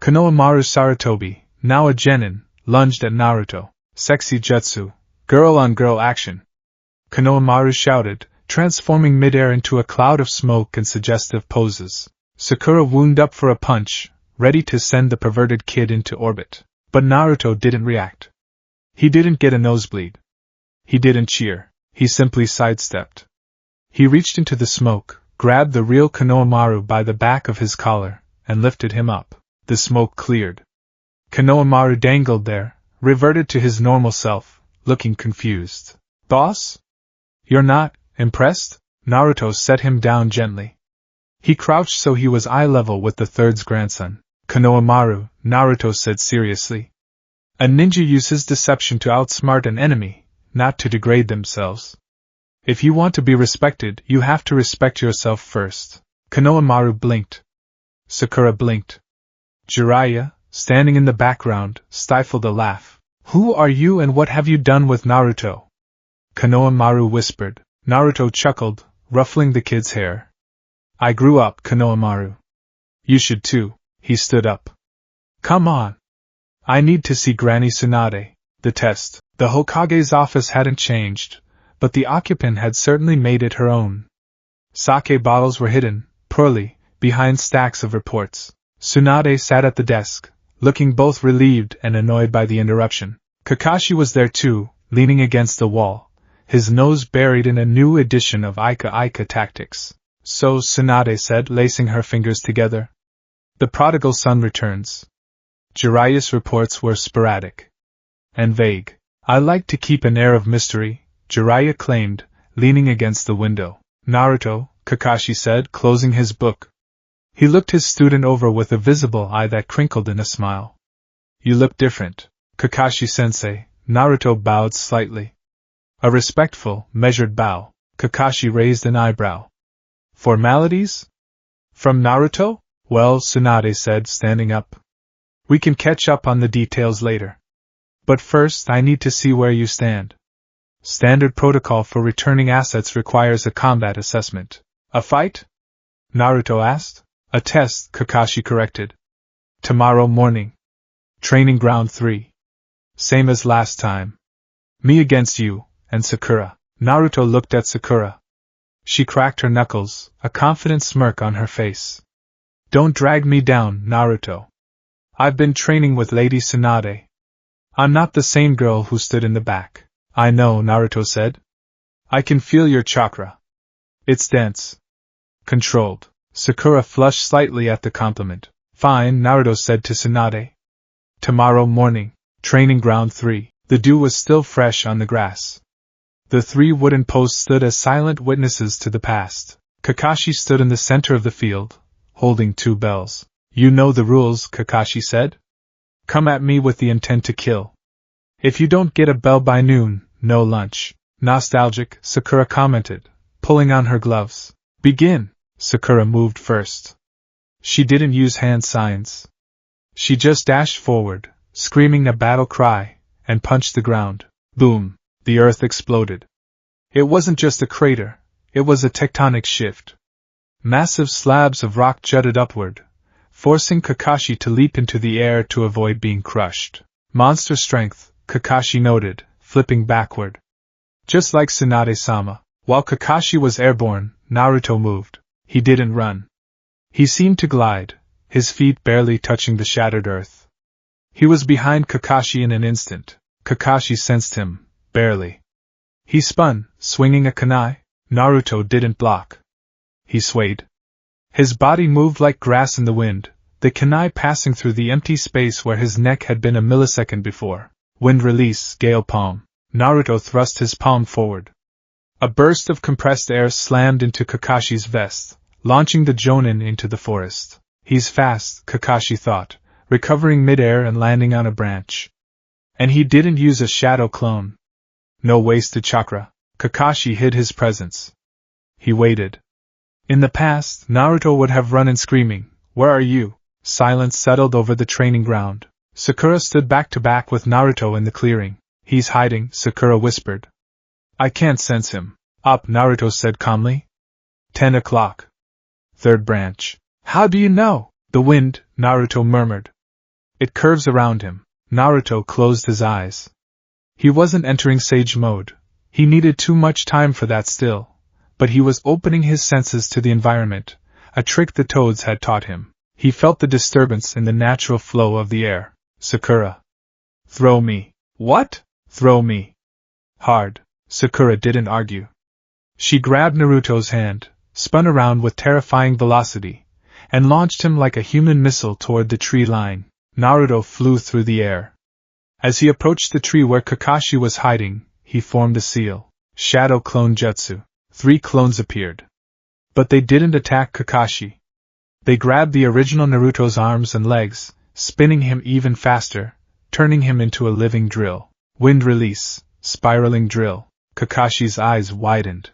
Konohamaru Sarutobi, now a genin, lunged at Naruto. Sexy jutsu. Girl-on-girl action. Konohamaru shouted, transforming midair into a cloud of smoke and suggestive poses. Sakura wound up for a punch, ready to send the perverted kid into orbit. But Naruto didn't react. He didn't get a nosebleed. He didn't cheer. He simply sidestepped. He reached into the smoke, grabbed the real Konohamaru by the back of his collar, and lifted him up. The smoke cleared. Konohamaru dangled there, reverted to his normal self, looking confused. Boss? You're not impressed? Naruto set him down gently. He crouched so he was eye level with the third's grandson. Konohamaru, Naruto said seriously. A ninja uses deception to outsmart an enemy, not to degrade themselves. If you want to be respected, you have to respect yourself first. Konohamaru blinked. Sakura blinked. Jiraiya, standing in the background, stifled a laugh. Who are you and what have you done with Naruto? Konohamaru whispered. Naruto chuckled, ruffling the kid's hair. I grew up, Konohamaru. You should too. He stood up. Come on. I need to see Granny Tsunade. The test. The Hokage's office hadn't changed, but the occupant had certainly made it her own. Sake bottles were hidden, poorly, behind stacks of reports. Tsunade sat at the desk, looking both relieved and annoyed by the interruption. Kakashi was there too, leaning against the wall, his nose buried in a new edition of Ika Tactics. So, Tsunade said, lacing her fingers together. The prodigal son returns. Jiraiya's reports were sporadic and vague. I like to keep an air of mystery, Jiraiya claimed, leaning against the window. Naruto, Kakashi said, closing his book. He looked his student over with a visible eye that crinkled in a smile. You look different, Kakashi-sensei. Naruto bowed slightly. A respectful, measured bow. Kakashi raised an eyebrow. Formalities? From Naruto? Well, Tsunade said, standing up. We can catch up on the details later. But first I need to see where you stand. Standard protocol for returning assets requires a combat assessment. A fight? Naruto asked. A test, Kakashi corrected. Tomorrow morning. Training ground 3. Same as last time. Me against you, and Sakura. Naruto looked at Sakura. She cracked her knuckles, a confident smirk on her face. Don't drag me down, Naruto. I've been training with Lady Tsunade. I'm not the same girl who stood in the back. I know, Naruto said. I can feel your chakra. It's dense. Controlled. Sakura flushed slightly at the compliment. Fine, Naruto said to Tsunade. Tomorrow morning. Training ground 3. The dew was still fresh on the grass. The 3 wooden posts stood as silent witnesses to the past. Kakashi stood in the center of the field, holding 2 bells. You know the rules, Kakashi said. Come at me with the intent to kill. If you don't get a bell by noon, no lunch. Nostalgic, Sakura commented, pulling on her gloves. Begin. Sakura moved first. She didn't use hand signs. She just dashed forward, screaming a battle cry, and punched the ground. Boom! The earth exploded. It wasn't just a crater, it was a tectonic shift. Massive slabs of rock jutted upward, forcing Kakashi to leap into the air to avoid being crushed. Monster strength, Kakashi noted, flipping backward. Just like Tsunade-sama. While Kakashi was airborne, Naruto moved. He didn't run. He seemed to glide, his feet barely touching the shattered earth. He was behind Kakashi in an instant. Kakashi sensed him, barely. He spun, swinging a kunai. Naruto didn't block. He swayed. His body moved like grass in the wind, the kunai passing through the empty space where his neck had been a millisecond before. Wind release, gale palm. Naruto thrust his palm forward. A burst of compressed air slammed into Kakashi's vest, launching the Jonin into the forest. He's fast, Kakashi thought, recovering midair and landing on a branch. And he didn't use a shadow clone. No wasted chakra. Kakashi hid his presence. He waited. In the past, Naruto would have run in screaming, "Where are you?" Silence settled over the training ground. Sakura stood back to back with Naruto in the clearing. "He's hiding," Sakura whispered. "I can't sense him." "Up," Naruto said calmly. 10 o'clock. Third branch. "How do you know?" "The wind," Naruto murmured. "It curves around him." Naruto closed his eyes. He wasn't entering sage mode. He needed too much time for that still. But he was opening his senses to the environment, a trick the toads had taught him. He felt the disturbance in the natural flow of the air. "Sakura. Throw me." "What?" "Throw me." Hard. Sakura didn't argue. She grabbed Naruto's hand, spun around with terrifying velocity, and launched him like a human missile toward the tree line. Naruto flew through the air. As he approached the tree where Kakashi was hiding, he formed a seal. Shadow clone jutsu. 3 clones appeared. But they didn't attack Kakashi. They grabbed the original Naruto's arms and legs, spinning him even faster, turning him into a living drill. Wind release, spiraling drill. Kakashi's eyes widened.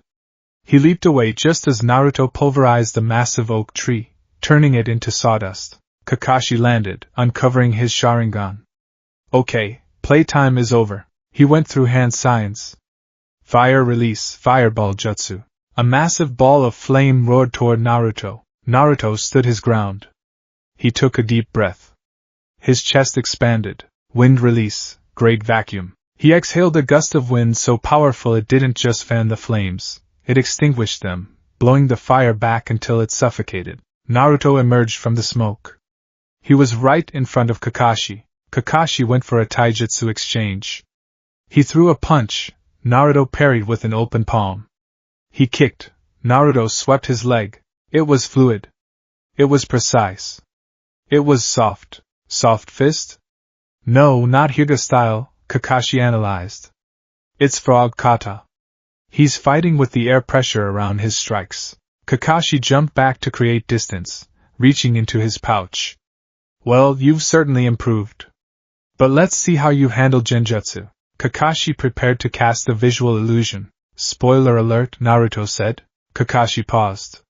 He leaped away just as Naruto pulverized the massive oak tree, turning it into sawdust. Kakashi landed, uncovering his Sharingan. "Okay, playtime is over." He went through hand signs. Fire release, fireball jutsu. A massive ball of flame roared toward Naruto. Naruto stood his ground. He took a deep breath. His chest expanded. Wind release, great vacuum. He exhaled a gust of wind so powerful it didn't just fan the flames, it extinguished them, blowing the fire back until it suffocated. Naruto emerged from the smoke. He was right in front of Kakashi. Kakashi went for a taijutsu exchange. He threw a punch. Naruto parried with an open palm. He kicked. Naruto swept his leg. It was fluid. It was precise. It was soft. Soft fist? No, not Hyuga style, Kakashi analyzed. It's frog kata. He's fighting with the air pressure around his strikes. Kakashi jumped back to create distance, reaching into his pouch. Well, you've certainly improved. But let's see how you handle genjutsu. Kakashi prepared to cast a visual illusion. Spoiler alert, Naruto said. Kakashi paused.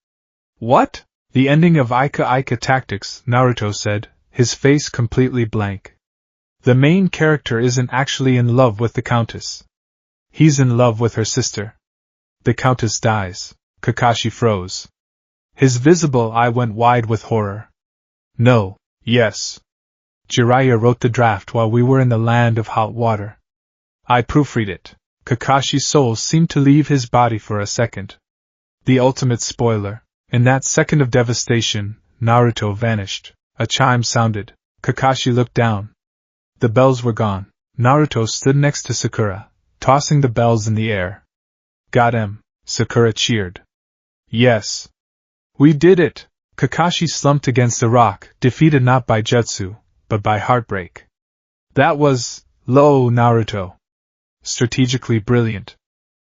What? The ending of Ika Ika Tactics, Naruto said, his face completely blank. The main character isn't actually in love with the Countess. He's in love with her sister. The Countess dies. Kakashi froze. His visible eye went wide with horror. No. Yes. Jiraiya wrote the draft while we were in the land of hot water. I proofread it. Kakashi's soul seemed to leave his body for a second. The ultimate spoiler. In that second of devastation, Naruto vanished. A chime sounded. Kakashi looked down. The bells were gone. Naruto stood next to Sakura, tossing the bells in the air. Got him, Sakura cheered. Yes. We did it! Kakashi slumped against a rock, defeated not by jutsu, but by heartbreak. That was, low Naruto. Strategically brilliant.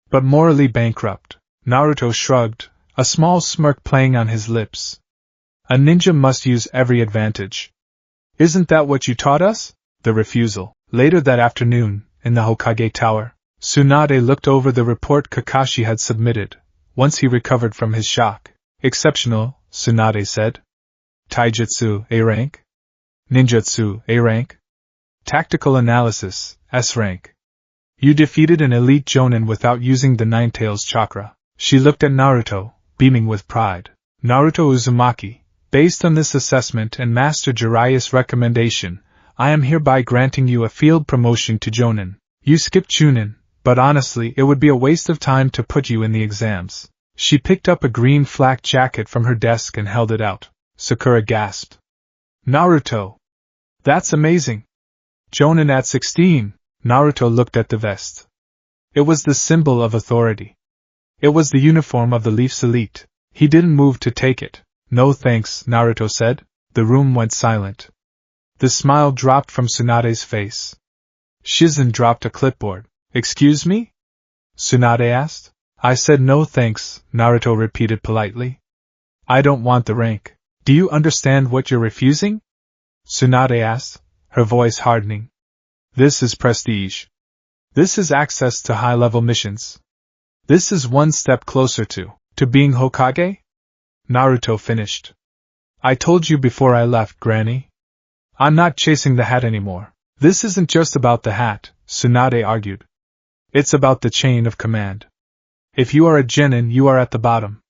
But morally bankrupt. Naruto shrugged, a small smirk playing on his lips. A ninja must use every advantage. Isn't that what you taught us? The refusal. Later that afternoon, in the Hokage Tower, Tsunade looked over the report Kakashi had submitted, once he recovered from his shock. Exceptional, Tsunade said. Taijutsu, A rank. Ninjutsu, A rank. Tactical analysis, S rank. You defeated an elite Jonin without using the Ninetales chakra. She looked at Naruto, beaming with pride. Naruto Uzumaki, based on this assessment and Master Jiraiya's recommendation, I am hereby granting you a field promotion to Jonin. You skipped Chunin, but honestly it would be a waste of time to put you in the exams. She picked up a green flak jacket from her desk and held it out. Sakura gasped. Naruto! That's amazing! Jonin at 16! Naruto looked at the vest. It was the symbol of authority. It was the uniform of the Leaf's elite. He didn't move to take it. No thanks, Naruto said. The room went silent. The smile dropped from Tsunade's face. Shizen dropped a clipboard. Excuse me? Tsunade asked. I said no thanks, Naruto repeated politely. I don't want the rank. Do you understand what you're refusing? Tsunade asked, her voice hardening. This is prestige. This is access to high-level missions. This is one step closer to being Hokage? Naruto finished. I told you before I left, Granny. I'm not chasing the hat anymore. This isn't just about the hat, Tsunade argued. It's about the chain of command. If you are a genin, you are at the bottom.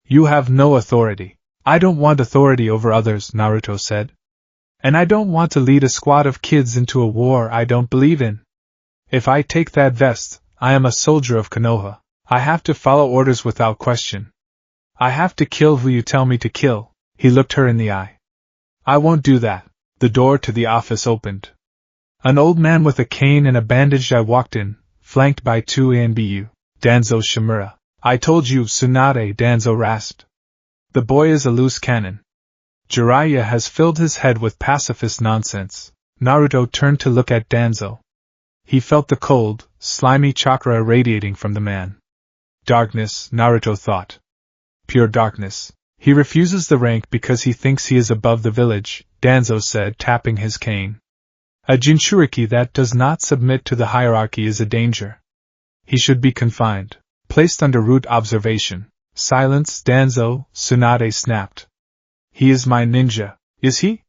You have no authority. I don't want authority over others, Naruto said. And I don't want to lead a squad of kids into a war I don't believe in. If I take that vest, I am a soldier of Konoha. I have to follow orders without question. I have to kill who you tell me to kill. He looked her in the eye. I won't do that. The door to the office opened. An old man with a cane and a bandaged eye walked in, flanked by two Anbu. Danzo Shimura. I told you, Tsunade, Danzo rasped. The boy is a loose cannon. Jiraiya has filled his head with pacifist nonsense. Naruto turned to look at Danzo. He felt the cold, slimy chakra irradiating from the man. Darkness, Naruto thought. Pure darkness. He refuses the rank because he thinks he is above the village, Danzo said, tapping his cane. A Jinchuriki that does not submit to the hierarchy is a danger. He should be confined, placed under root observation. Silence, Danzo, Tsunade snapped. He is my ninja, is he?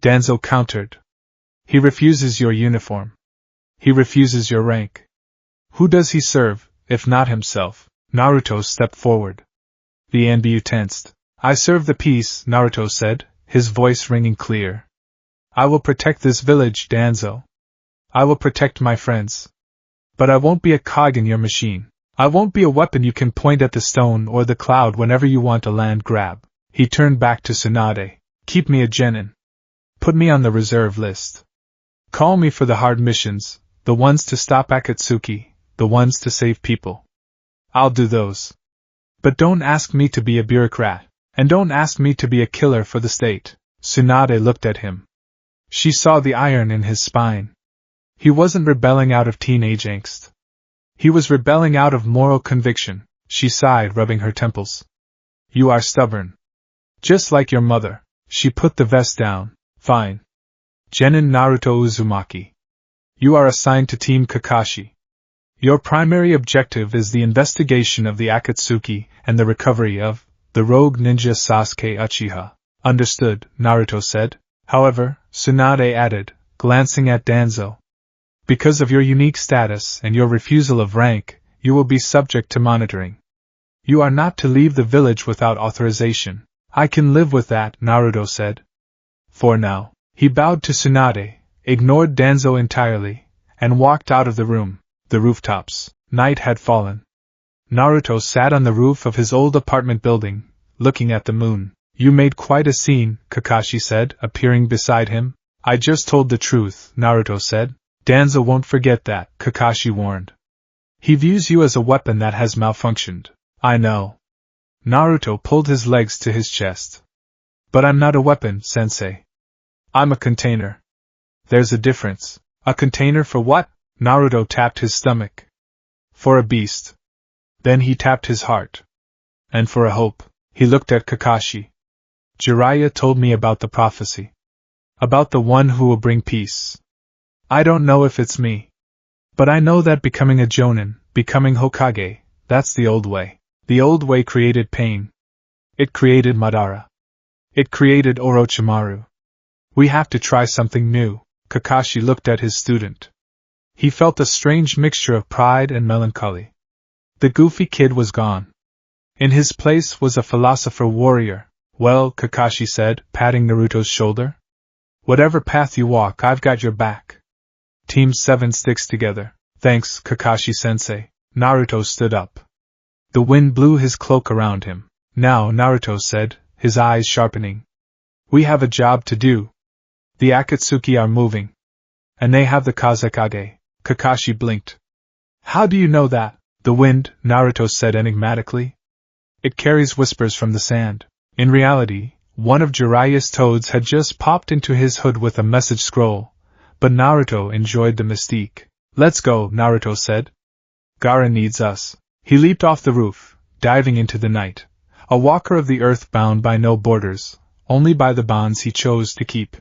Danzo countered. He refuses your uniform. He refuses your rank. Who does he serve, if not himself? Naruto stepped forward. The Anbu tensed. I serve the peace, Naruto said, his voice ringing clear. I will protect this village, Danzo. I will protect my friends. But I won't be a cog in your machine. I won't be a weapon you can point at the stone or the cloud whenever you want a land grab. He turned back to Tsunade. Keep me a genin. Put me on the reserve list. Call me for the hard missions, the ones to stop Akatsuki, the ones to save people. I'll do those. But don't ask me to be a bureaucrat, and don't ask me to be a killer for the state. Tsunade looked at him. She saw the iron in his spine. He wasn't rebelling out of teenage angst. He was rebelling out of moral conviction. She sighed, rubbing her temples. You are stubborn. Just like your mother. She put the vest down. Fine. Genin Naruto Uzumaki. You are assigned to Team Kakashi. Your primary objective is the investigation of the Akatsuki and the recovery of the rogue ninja Sasuke Uchiha. Understood, Naruto said. However, Tsunade added, glancing at Danzo. Because of your unique status and your refusal of rank, you will be subject to monitoring. You are not to leave the village without authorization. I can live with that, Naruto said. For now. He bowed to Tsunade, ignored Danzo entirely, and walked out of the room. The rooftops. Night had fallen. Naruto sat on the roof of his old apartment building, looking at the moon. You made quite a scene, Kakashi said, appearing beside him. I just told the truth, Naruto said. Danzo won't forget that, Kakashi warned. He views you as a weapon that has malfunctioned. I know. Naruto pulled his legs to his chest. But I'm not a weapon, sensei. I'm a container. There's a difference. A container for what? Naruto tapped his stomach. For a beast. Then he tapped his heart. And for a hope. He looked at Kakashi. Jiraiya told me about the prophecy. About the one who will bring peace. I don't know if it's me. But I know that becoming a Jonin, becoming Hokage, that's the old way. The old way created pain. It created Madara. It created Orochimaru. We have to try something new. Kakashi looked at his student. He felt a strange mixture of pride and melancholy. The goofy kid was gone. In his place was a philosopher warrior. Well, Kakashi said, patting Naruto's shoulder. Whatever path you walk, I've got your back. Team 7 sticks together. Thanks, Kakashi-sensei. Naruto stood up. The wind blew his cloak around him. Now, Naruto said, his eyes sharpening. We have a job to do. The Akatsuki are moving. And they have the Kazekage. Kakashi blinked. How do you know that? The wind, Naruto said enigmatically. It carries whispers from the sand. In reality, one of Jiraiya's toads had just popped into his hood with a message scroll, but Naruto enjoyed the mystique. Let's go, Naruto said. Gaara needs us. He leaped off the roof, diving into the night. A walker of the earth bound by no borders, only by the bonds he chose to keep.